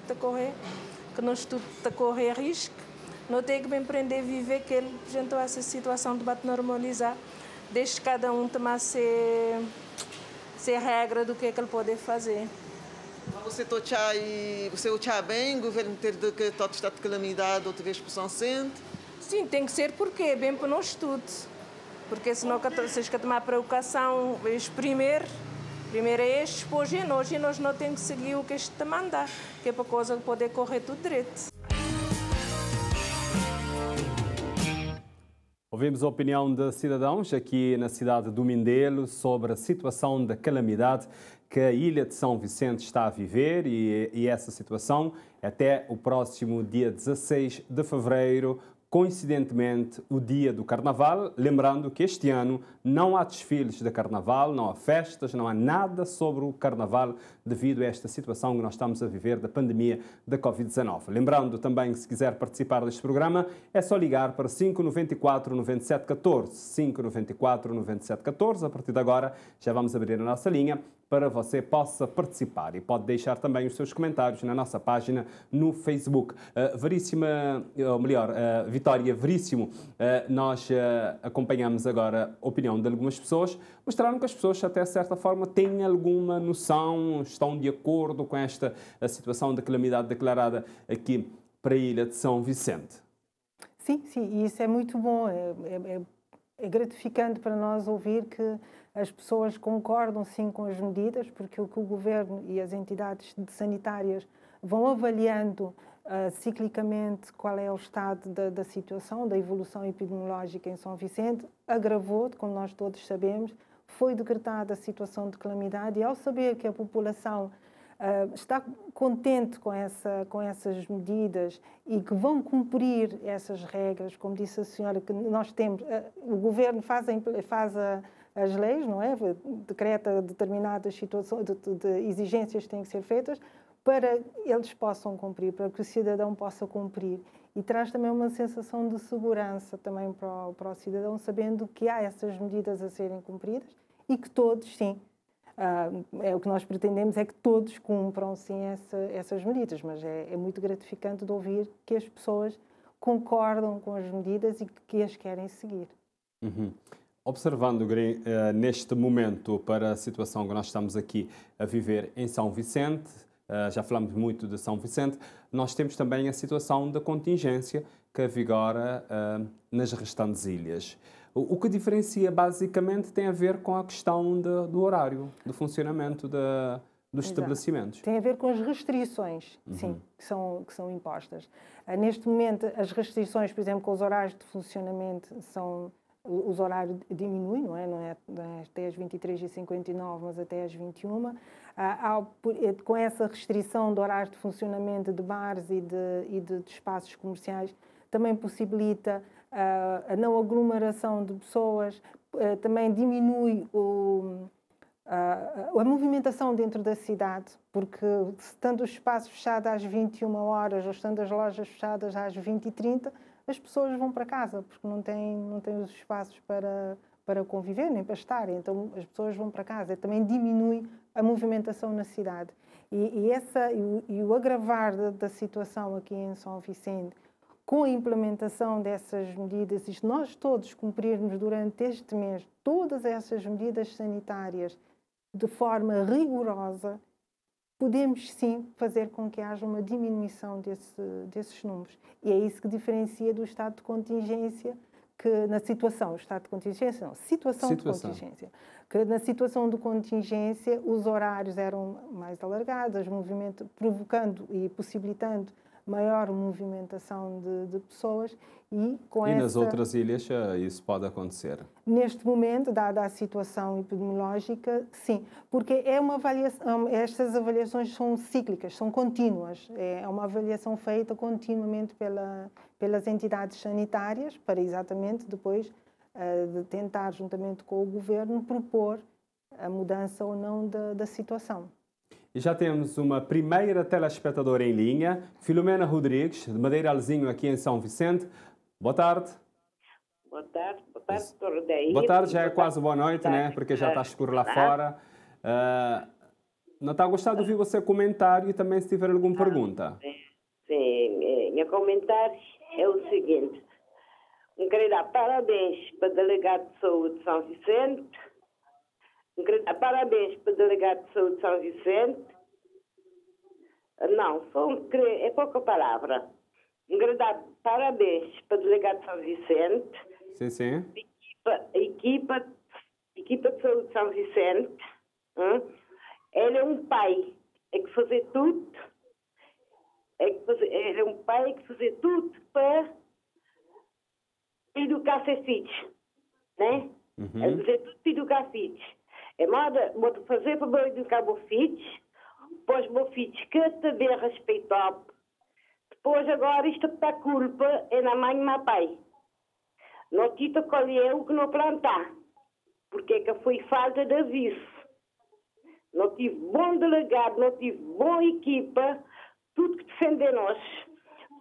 Speaker 6: que nós tudo está a correr risco, não tem que bem aprender a viver aquele, então essa situação de bate normalizar, deixe cada um tomar ser regra do que é que ele pode fazer.
Speaker 7: Você está bem, o governo ter de que todo estado de calamidade outra vez por São Vicente?
Speaker 6: Sim, tem que ser porque é bem para nós tudo. Porque senão, se que tomar precaução, primeiro é este, depois é nós, e nós não temos que seguir o que este manda, que é para a coisa poder correr tudo direito.
Speaker 1: Ouvimos a opinião de cidadãos aqui na cidade do Mindelo sobre a situação da calamidade que a ilha de São Vicente está a viver e essa situação até o próximo dia 16 de fevereiro, coincidentemente o dia do Carnaval, lembrando que este ano não há desfiles de Carnaval, não há festas, não há nada sobre o Carnaval devido a esta situação que nós estamos a viver da pandemia da Covid-19. Lembrando também que se quiser participar deste programa é só ligar para 594 9714, 594 9714. A partir de agora já vamos abrir a nossa linha para você possa participar e pode deixar também os seus comentários na nossa página no Facebook. Vitória Veríssimo, nós acompanhamos agora a opinião de algumas pessoas, mostraram que as pessoas até certa forma têm alguma noção, estão de acordo com esta situação de calamidade declarada aqui para a ilha de São Vicente.
Speaker 2: Sim, e isso é muito bom, é gratificante para nós ouvir que as pessoas concordam sim com as medidas, porque o que o Governo e as entidades sanitárias vão avaliando ciclicamente qual é o estado da situação, da evolução epidemiológica em São Vicente, agravou, como nós todos sabemos, foi decretada a situação de calamidade e ao saber que a população está contente com essas medidas e que vão cumprir essas regras, como disse a senhora, que nós temos, o Governo faz as leis, não é? Decreta determinadas situações, de exigências que têm que ser feitas para eles possam cumprir, para que o cidadão possa cumprir. E traz também uma sensação de segurança também para o cidadão, sabendo que há essas medidas a serem cumpridas e que todos, sim, o que nós pretendemos é que todos cumpram, sim, essas medidas, mas é muito gratificante de ouvir que as pessoas concordam com as medidas e que as querem seguir.
Speaker 1: Uhum. Observando, neste momento, para a situação que nós estamos aqui a viver em São Vicente, já falamos muito de São Vicente, nós temos também a situação da contingência que vigora nas restantes ilhas. O que diferencia basicamente tem a ver com a questão do horário, do funcionamento dos estabelecimentos.
Speaker 2: Tem a ver com as restrições, sim, que são impostas. Neste momento, as restrições, por exemplo, com os horários de funcionamento os horários diminuem, não é até às 23h59, mas até às 21h. Com essa restrição de horários de funcionamento de bares e de espaços comerciais, também possibilita a não aglomeração de pessoas, também diminui a movimentação dentro da cidade, porque estando os espaços fechados às 21h ou estando as lojas fechadas às 20h30, as pessoas vão para casa, porque não têm os espaços para conviver, nem para estar. Então, as pessoas vão para casa. Também diminui a movimentação na cidade. E o agravar da situação aqui em São Vicente, com a implementação dessas medidas, e se nós todos cumprirmos durante este mês todas essas medidas sanitárias de forma rigorosa, podemos sim fazer com que haja uma diminuição desses números. E é isso que diferencia do estado de contingência, que na situação de contingência, que na situação de contingência os horários eram mais alargados, provocando e possibilitando maior movimentação de pessoas e
Speaker 1: nas outras ilhas isso pode acontecer?
Speaker 2: Neste momento, dada a situação epidemiológica, sim, porque estas avaliações são cíclicas, são contínuas, é uma avaliação feita continuamente pelas entidades sanitárias para exatamente depois de tentar, juntamente com o Governo, propor a mudança ou não da situação.
Speaker 1: E já temos uma primeira telespectadora em linha, Filomena Rodrigues, de Madeira Alzinho, aqui em São Vicente. Boa tarde.
Speaker 11: Boa tarde, Tordeia.
Speaker 1: Boa tarde, já é quase boa noite, né? Porque já está escuro lá fora. Não está a gostar de ouvir você comentar e também se tiver alguma pergunta.
Speaker 11: Sim, meu comentário é o seguinte. Quero dar parabéns para o delegado de saúde de São Vicente. Quero dar parabéns para o delegado de saúde de São Vicente Não, é pouca palavra. Um grande parabéns para o delegado São Vicente.
Speaker 1: Sim, sim.
Speaker 11: Equipa de saúde de São Vicente. Ele é um pai. É que fazer tudo. Ele é um pai que fazer tudo para educar seus filhos. Né? É fazer tudo para educar filhos. É moda fazer para educar meus filhos. Depois meus filhos que também respeitam. Depois agora isto está culpa é na mãe e na pai. Não tita colheu o que não plantar. Porque é que foi falta de aviso. Não tive bom delegado, não tive boa equipa, tudo que defende nós.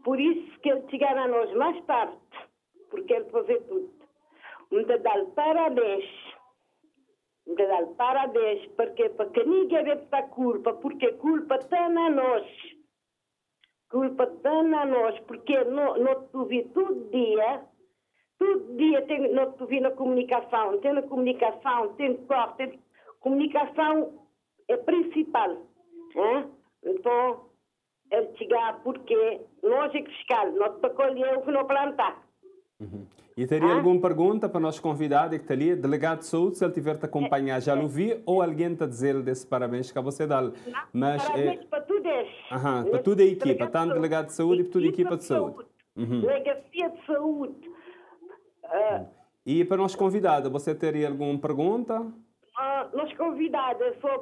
Speaker 11: Por isso que ele chegar a nós mais tarde, porque ele fazer tudo. Muito dar parabéns. Muito dar parabéns, porque para que ninguém deve estar culpa, porque a culpa está na nós. Culpa está na nós, porque não te vi todo dia não te vi na comunicação, tem corte, comunicação é principal. Então, ele chegar porque nós é que fiscal, não te colheu que não plantar.
Speaker 1: E teria alguma pergunta para nós convidado que está ali, delegado de saúde, se ele tiver te acompanhar, já o vi, ou alguém está a dizer desse parabéns que você dá?
Speaker 11: Mas parabéns para tudo
Speaker 1: para toda a equipa, tanto delegado de saúde e para toda a equipa de saúde.
Speaker 11: Delegacia de saúde.
Speaker 1: E para nós convidada, você teria alguma pergunta?
Speaker 11: Nós convidadas só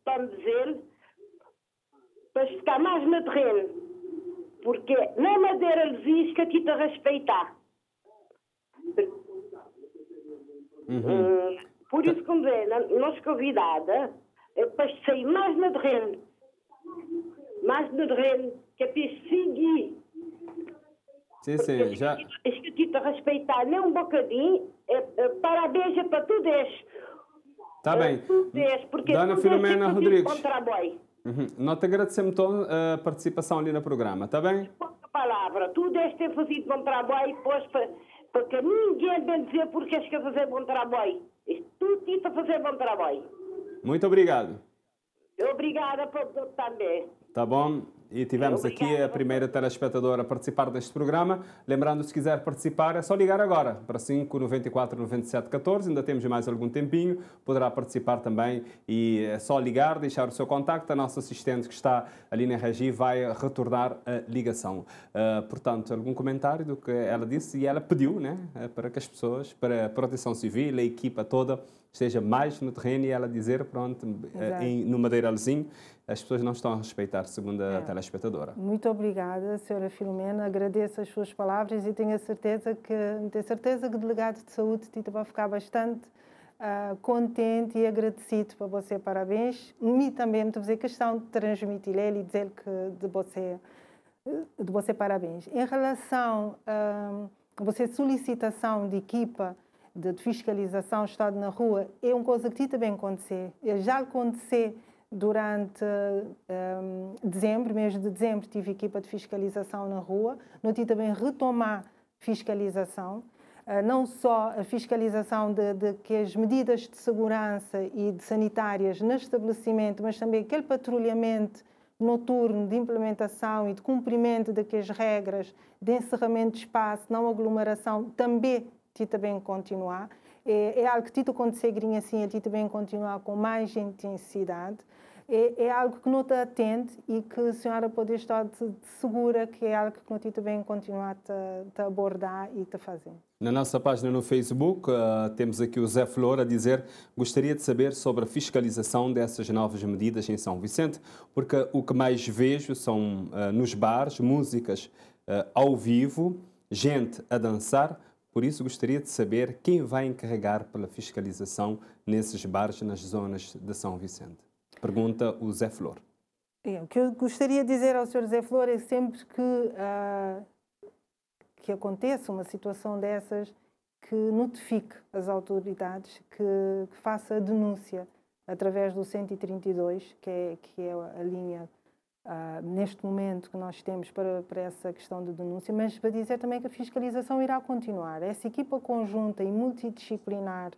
Speaker 11: para me dizer para ficar mais no terreno, porque na Madeira lhe diz que aqui te respeitar. Por isso, como vê, nós convidada é para sair mais no terreno, que é para seguir.
Speaker 1: Sim, sim, já.
Speaker 11: Acho que aqui te respeitar nem um bocadinho, parabéns para tu deixes.
Speaker 1: Está bem.
Speaker 11: Porque
Speaker 1: Dona Filomena Rodrigues, nós te agradecemos toda a participação ali no programa, está bem?
Speaker 11: Pouca palavra, tu deves ter feito bom trabalho, pois, porque ninguém vem dizer porque és que a fazer bom trabalho. Tu tens a fazer bom trabalho.
Speaker 1: Muito obrigado.
Speaker 11: Obrigada por também.
Speaker 1: Tá bom? E tivemos aqui a primeira telespectadora a participar deste programa. Lembrando, se quiser participar, é só ligar agora para 594 97 14. Ainda temos mais algum tempinho. Poderá participar também e é só ligar, deixar o seu contacto. A nossa assistente que está ali na regi vai retornar a ligação. Portanto, algum comentário do que ela disse? E ela pediu, né, para que as pessoas, para a Proteção Civil, a equipa toda, esteja mais no terreno e ela dizer, pronto, no Madeiralzinho, as pessoas não estão a respeitar, segundo a telespectadora.
Speaker 2: Muito obrigada, Sra. Filomena. Agradeço as suas palavras e tenho certeza que o delegado de saúde vai ficar bastante contente e agradecido para você. Parabéns. Me também me fazer questão de transmitir ele e dizer que de você parabéns. Em relação a você solicitação de equipa de fiscalização estado na rua, é uma coisa que também acontecer. Já aconteceu durante dezembro, mês de dezembro, tive equipa de fiscalização na rua. Não tive também retomar fiscalização. Não só a fiscalização de que as medidas de segurança e de sanitárias no estabelecimento, mas também aquele patrulhamento noturno de implementação e de cumprimento daquelas regras de encerramento de espaço, não aglomeração, também continuar. É algo que acontecer assim, também continuar com mais intensidade. É algo que não está atento e que a senhora pode estar segura que é algo que não também continuar a abordar e a fazer.
Speaker 1: Na nossa página no Facebook, temos aqui o Zé Flor a dizer: gostaria de saber sobre a fiscalização dessas novas medidas em São Vicente, porque o que mais vejo são nos bares, músicas ao vivo, gente a dançar. Por isso, gostaria de saber quem vai encarregar pela fiscalização nesses bares nas zonas de São Vicente. Pergunta o Zé Flor.
Speaker 2: O que eu gostaria de dizer ao Sr. Zé Flor é sempre que aconteça uma situação dessas, que notifique as autoridades, que faça a denúncia através do 132, que é a linha neste momento que nós temos para essa questão de denúncia, mas para dizer também que a fiscalização irá continuar. Essa equipa conjunta e multidisciplinar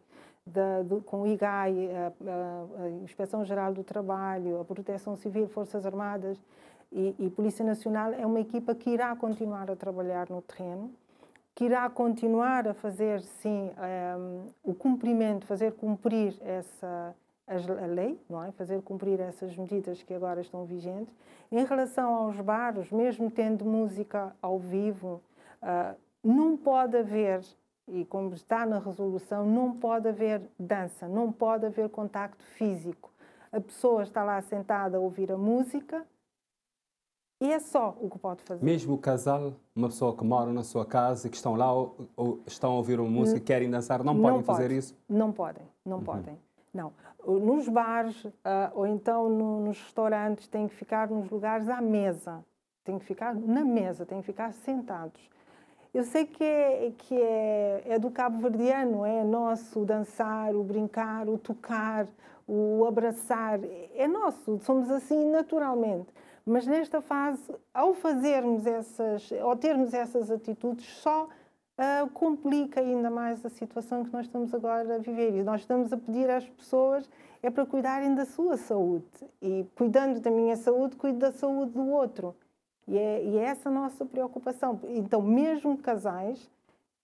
Speaker 2: com o IGAI, a Inspeção Geral do Trabalho, a Proteção Civil, Forças Armadas e Polícia Nacional, é uma equipa que irá continuar a trabalhar no terreno, que irá continuar a fazer, sim, o cumprimento, fazer cumprir a lei, não é? Fazer cumprir essas medidas que agora estão vigentes. Em relação aos bares, mesmo tendo música ao vivo, não pode haver, e como está na resolução, não pode haver dança, não pode haver contacto físico. A pessoa está lá sentada a ouvir a música e é só o que pode fazer.
Speaker 1: Mesmo o casal, uma pessoa que mora na sua casa e que estão lá ou estão a ouvir uma música e querem dançar, não podem fazer isso?
Speaker 2: Não podem, não podem. Não. Nos bares ou então nos restaurantes têm que ficar nos lugares à mesa. Têm que ficar na mesa, têm que ficar sentados. Eu sei que é do cabo-verdiano, é nosso o dançar, o brincar, o tocar, o abraçar. É nosso, somos assim naturalmente. Mas nesta fase, ao termos essas atitudes, só complica ainda mais a situação que nós estamos agora a viver. E nós estamos a pedir às pessoas para cuidarem da sua saúde. E cuidando da minha saúde, cuido da saúde do outro. E é essa a nossa preocupação. Então, mesmo casais,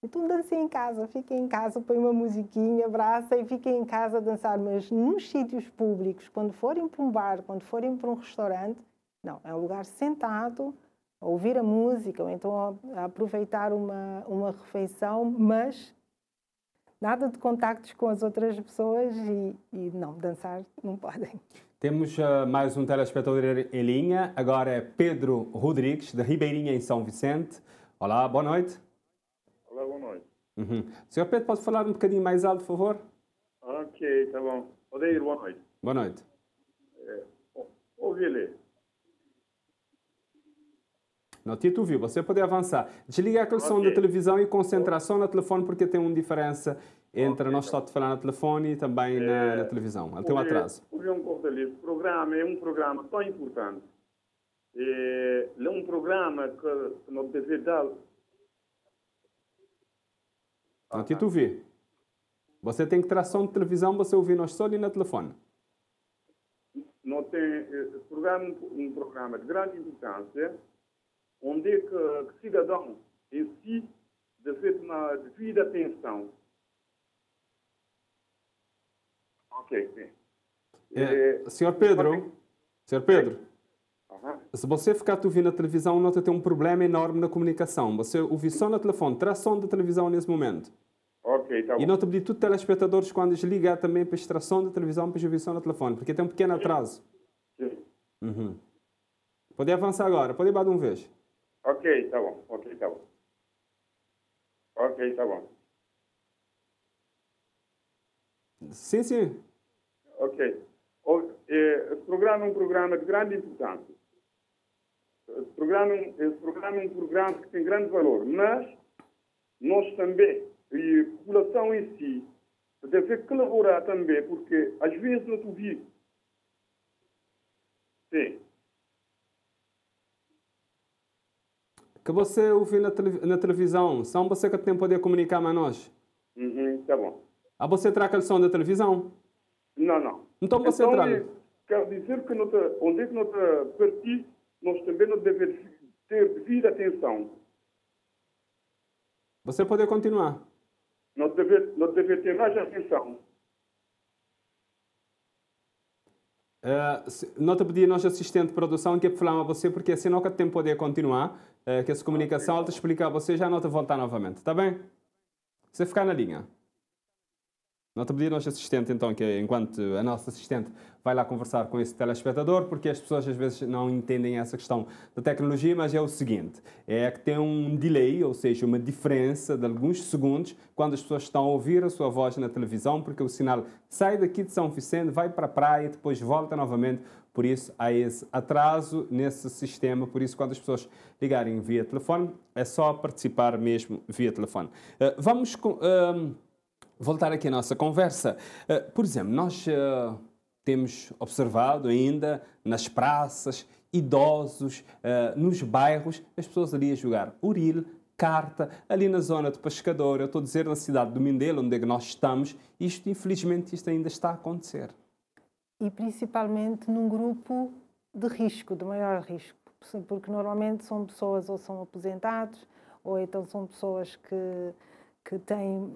Speaker 2: então dancem em casa, fiquem em casa, põem uma musiquinha, abracem e fiquem em casa a dançar. Mas nos sítios públicos, quando forem para um bar, quando forem para um restaurante, não, é um lugar sentado, a ouvir a música, ou então a aproveitar uma refeição, mas nada de contactos com as outras pessoas e não, dançar não podem.
Speaker 1: Temos mais um telespectador em linha. Agora é Pedro Rodrigues, de Ribeirinha, em São Vicente. Olá, boa noite.
Speaker 12: Olá, boa noite.
Speaker 1: Senhor Pedro, pode falar um bocadinho mais alto, por favor?
Speaker 12: Ok, tá bom. Odeir, boa noite.
Speaker 1: Boa noite.
Speaker 12: Ouvi-lhe.
Speaker 1: Não te ouvi, você pode avançar. Desliga aquele som da televisão e concentra só no telefone, porque tem uma diferença entre nós estar a falar no telefone e também na televisão. Ele tem um atraso.
Speaker 12: Ouvi um pouco ali. O programa é um programa tão importante. É um programa que nós devemos dar.
Speaker 1: Não te ouvi. Você tem que ter som de televisão, você ouvir nós só ali no telefone.
Speaker 12: Não tem um programa de grande importância, onde que o cidadão em si deve ter uma devida atenção. Ok, sim.
Speaker 1: Senhor Pedro, se você ficar a ouvir na televisão, nota tem um problema enorme na comunicação. Você ouvir só no telefone, terá som da televisão nesse momento.
Speaker 12: Ok, tá bom.
Speaker 1: E não te pedir tudo telespectadores quando desligar também para extrair som da televisão para ouvir som no telefone, porque tem um pequeno atraso.
Speaker 12: Sim.
Speaker 1: Pode avançar agora, pode ir de uma vez.
Speaker 12: Ok, tá bom. Ok, tá bom. Ok, tá bom.
Speaker 1: Sim, sim.
Speaker 12: Ok. Esse programa é um programa de grande importância. Esse programa é um programa que tem grande valor, mas nós também, e a população em si, deve colaborar também, porque às vezes não te vi. Sim.
Speaker 1: Que você ouvir na televisão, só você que tem poder comunicar com nós.
Speaker 12: Tá bom.
Speaker 1: Você terá aquele som da televisão?
Speaker 12: Não.
Speaker 1: Então você terá.
Speaker 12: Quer dizer que onde é que nós partir, nós também não devemos ter devida atenção.
Speaker 1: Você pode continuar.
Speaker 12: Nós devemos ter mais atenção.
Speaker 1: Não te pedir nós assistente de produção que é para falar a você, porque assim não que tem poder continuar, que essa comunicação, ela te explicar a você, já não te voltar novamente, está bem? Você ficar na linha. Não te pedir nós assistente, então, que enquanto a nossa assistente vai lá conversar com esse telespectador, porque as pessoas às vezes não entendem essa questão da tecnologia, mas é o seguinte, é que tem um delay, ou seja, uma diferença de alguns segundos quando as pessoas estão a ouvir a sua voz na televisão, porque o sinal sai daqui de São Vicente, vai para a praia e depois volta novamente, por isso há esse atraso nesse sistema, por isso quando as pessoas ligarem via telefone, é só participar mesmo via telefone. Vamos voltar aqui à nossa conversa. Por exemplo, nós temos observado ainda nas praças, idosos, nos bairros, as pessoas ali a jogar uril, carta, ali na zona de Pescador, eu estou a dizer na cidade do Mindelo, onde é que nós estamos, infelizmente isto ainda está a acontecer.
Speaker 2: E principalmente num grupo de risco, de maior risco, porque normalmente são pessoas ou são aposentados, ou então são pessoas que têm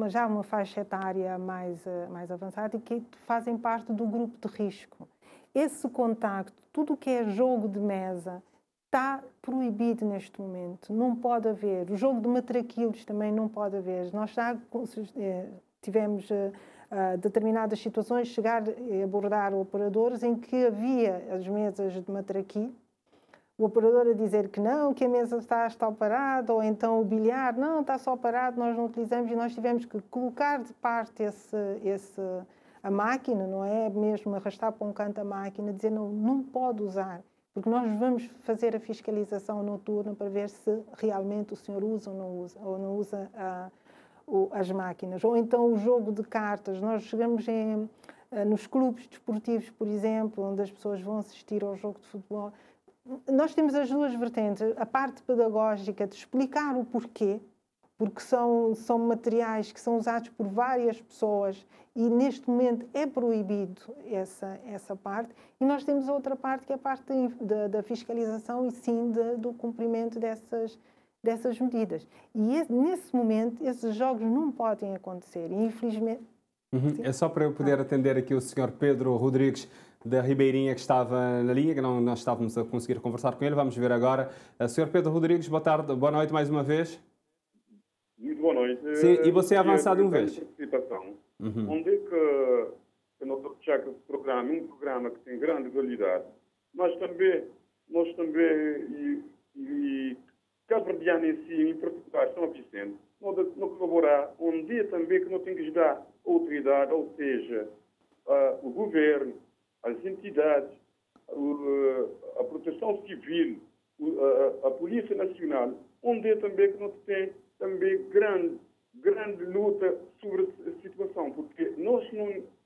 Speaker 2: já uma faixa etária mais avançada e que fazem parte do grupo de risco. Esse contacto, tudo o que é jogo de mesa, está proibido neste momento. Não pode haver. O jogo de matraquilhos também não pode haver. Nós já tivemos determinadas situações, chegar a abordar operadores em que havia as mesas de matraqui, o operador a dizer que não, que a mesa está parada, ou então o bilhar, não, está só parado, nós não utilizamos, e nós tivemos que colocar de parte a máquina, não é? Mesmo arrastar para um canto a máquina, dizer não pode usar, porque nós vamos fazer a fiscalização noturna para ver se realmente o senhor usa ou não usa as máquinas. Ou então o jogo de cartas, nós chegamos nos clubes desportivos, por exemplo, onde as pessoas vão assistir ao jogo de futebol. Nós temos as duas vertentes, a parte pedagógica de explicar o porquê, porque são materiais que são usados por várias pessoas e neste momento é proibido essa parte. E nós temos outra parte que é a parte da fiscalização e sim do cumprimento dessas medidas. E nesse momento esses jogos não podem acontecer e infelizmente...
Speaker 1: É só para eu poder atender aqui o Sr. Pedro Rodrigues da Ribeirinha, que estava na linha, que não estávamos a conseguir conversar com ele. Vamos ver agora. Sr. Pedro Rodrigues, boa tarde, boa noite mais uma vez.
Speaker 12: Muito boa noite.
Speaker 1: Sim, e você é avançado uma vez.
Speaker 12: Onde é que nós achamos que esse programa é um programa que tem grande qualidade, mas também nós e Cabo-Verdiano em si, em particular São Vicente, nós colaborar onde também que nós temos que dar autoridade, ou seja, o governo, as entidades, a proteção civil, a Polícia Nacional, onde também que nós temos também grande luta sobre a situação, porque nós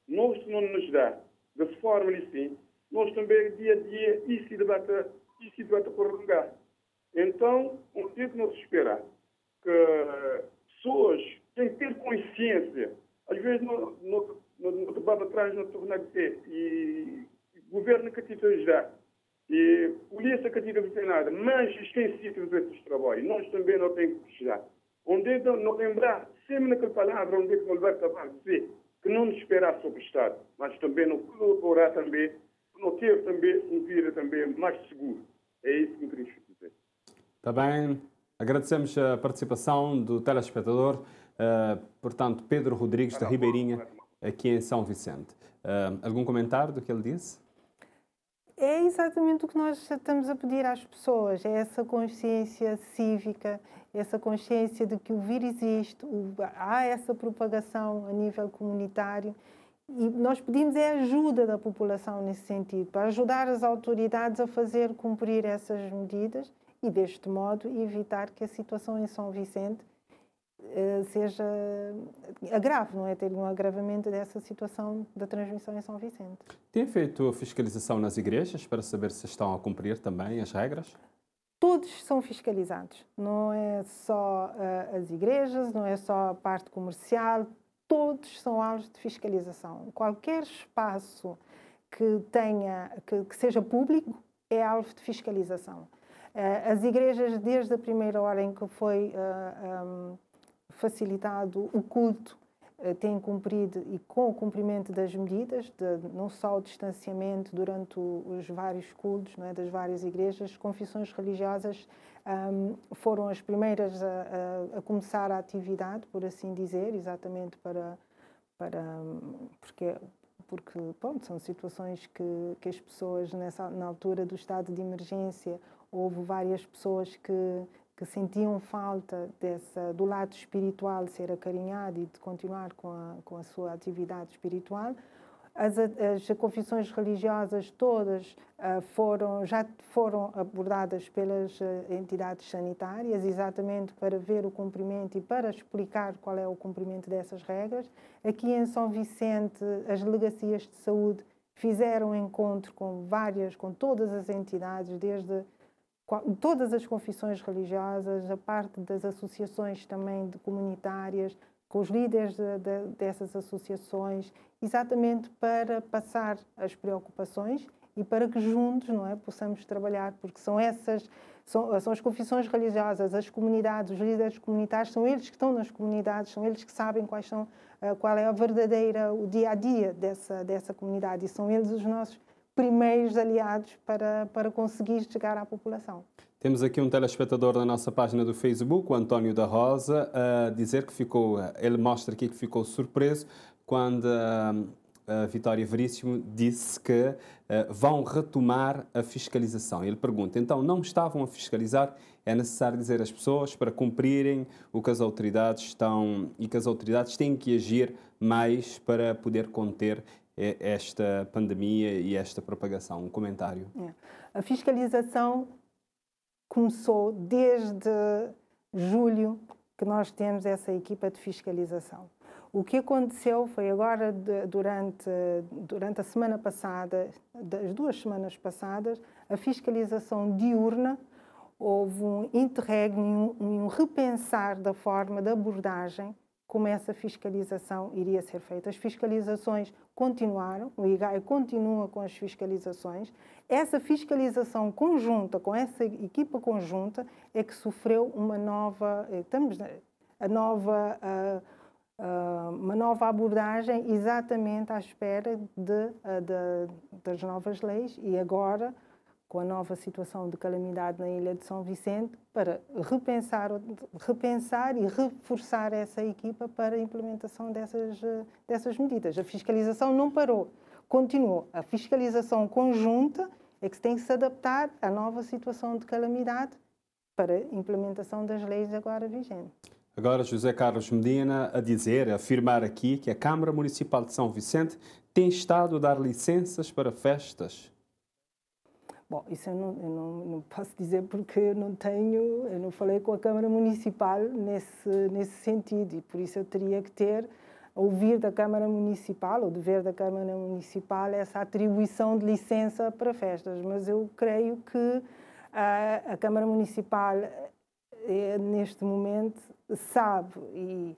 Speaker 12: não nos dá dessa forma assim, nós também dia a dia isso debate prolongar. Então, onde é que nós esperar que pessoas têm que ter consciência, às vezes no debate atrás não torna a dizer, e o governo que te ajudar, e a polícia que te fazer nada, mas tem sido esses trabalhos, nós também não temos que ajudar. Onde é que não lembrar, sempre naquela palavra, onde é que não levar a dizer, que não nos esperar sobre o Estado, mas também não colaborar também, não ter também um vida também mais seguro. É isso que eu queria dizer.
Speaker 1: Está bem. Agradecemos a participação do telespectador, portanto, Pedro Rodrigues da Ribeirinha, aqui em São Vicente. Algum comentário do que ele disse?
Speaker 2: É exatamente o que nós estamos a pedir às pessoas, é essa consciência cívica, essa consciência de que o vírus existe, há essa propagação a nível comunitário e nós pedimos a ajuda da população nesse sentido, para ajudar as autoridades a fazer cumprir essas medidas e, deste modo, evitar que a situação em São Vicente seja grave, não é? Ter um agravamento dessa situação da transmissão em São Vicente.
Speaker 1: Tem feito a fiscalização nas igrejas para saber se estão a cumprir também as regras?
Speaker 2: Todos são fiscalizados. Não é só as igrejas, não é só a parte comercial, todos são alvos de fiscalização. Qualquer espaço que seja público é alvo de fiscalização. As igrejas, desde a primeira hora em que foi facilitado o culto, têm cumprido, e com o cumprimento das medidas, não só o distanciamento durante os vários cultos, não é, das várias igrejas, as confissões religiosas foram as primeiras a começar a atividade, por assim dizer, exatamente porque pronto, são situações que as pessoas, na altura do estado de emergência, houve várias pessoas que sentiam falta do lado espiritual ser acarinhado e de continuar com a sua atividade espiritual. As confissões religiosas todas já foram abordadas pelas entidades sanitárias, exatamente para ver o cumprimento e para explicar qual é o cumprimento dessas regras. Aqui em São Vicente, as delegacias de saúde fizeram encontro com todas as entidades, desde todas as confissões religiosas, a parte das associações também comunitárias, com os líderes dessas associações, exatamente para passar as preocupações e para que juntos, não é, possamos trabalhar, porque são as confissões religiosas, as comunidades, os líderes comunitários, são eles que estão nas comunidades, são eles que sabem qual é o dia-a-dia dessa comunidade, e são eles os nossos primeiros aliados para conseguir chegar à população.
Speaker 1: Temos aqui um telespectador na nossa página do Facebook, o António da Rosa, a dizer que ele mostra aqui que ficou surpreso quando a Vitória Veríssimo disse que vão retomar a fiscalização. Ele pergunta, então não estavam a fiscalizar? É necessário dizer às pessoas para cumprirem o que as autoridades estão e que as autoridades têm que agir mais para poder conter esta pandemia e esta propagação. Um comentário.
Speaker 2: A fiscalização começou desde julho que nós temos essa equipa de fiscalização. O que aconteceu foi agora, durante a semana passada, das 2 semanas passadas, a fiscalização diurna, houve um interregno e um repensar da forma de abordagem como essa fiscalização iria ser feita. As fiscalizações continuaram, o IGAI continua com as fiscalizações. Essa fiscalização conjunta, com essa equipa conjunta, é que sofreu uma nova abordagem, exatamente à espera das novas leis, e agora, com a nova situação de calamidade na Ilha de São Vicente, para repensar e reforçar essa equipa para a implementação dessas medidas. A fiscalização não parou, continuou. A fiscalização conjunta é que tem que se adaptar à nova situação de calamidade para a implementação das leis agora vigentes.
Speaker 1: Agora, José Carlos Medina a afirmar aqui que a Câmara Municipal de São Vicente tem estado a dar licenças para festas.
Speaker 2: Bom, isso eu não posso dizer porque eu não falei com a Câmara Municipal nesse sentido, e por isso eu teria que ouvir da Câmara Municipal, ou dever da Câmara Municipal, essa atribuição de licença para festas. Mas eu creio que a Câmara Municipal, neste momento, sabe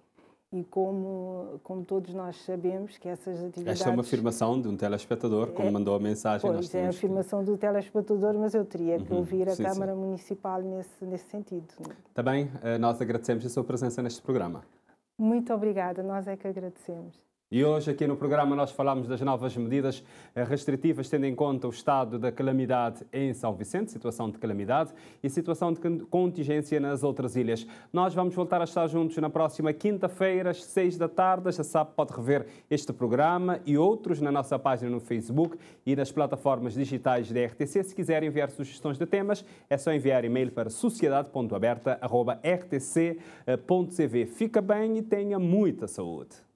Speaker 2: e como todos nós sabemos que essas atividades...
Speaker 1: Esta é uma afirmação de um telespectador, como mandou a mensagem.
Speaker 2: Pois, é a afirmação do telespectador, mas eu teria que ouvir a Câmara Municipal nesse sentido.
Speaker 1: Também nós agradecemos a sua presença neste programa.
Speaker 2: Muito obrigada, nós é que agradecemos.
Speaker 1: E hoje aqui no programa nós falamos das novas medidas restritivas, tendo em conta o estado da calamidade em São Vicente, situação de calamidade e situação de contingência nas outras ilhas. Nós vamos voltar a estar juntos na próxima quinta-feira, às 6 da tarde. Já sabe, pode rever este programa e outros na nossa página no Facebook e nas plataformas digitais da RTC. Se quiser enviar sugestões de temas, é só enviar e-mail para sociedade.aberta@rtc.cv. Fica bem e tenha muita saúde.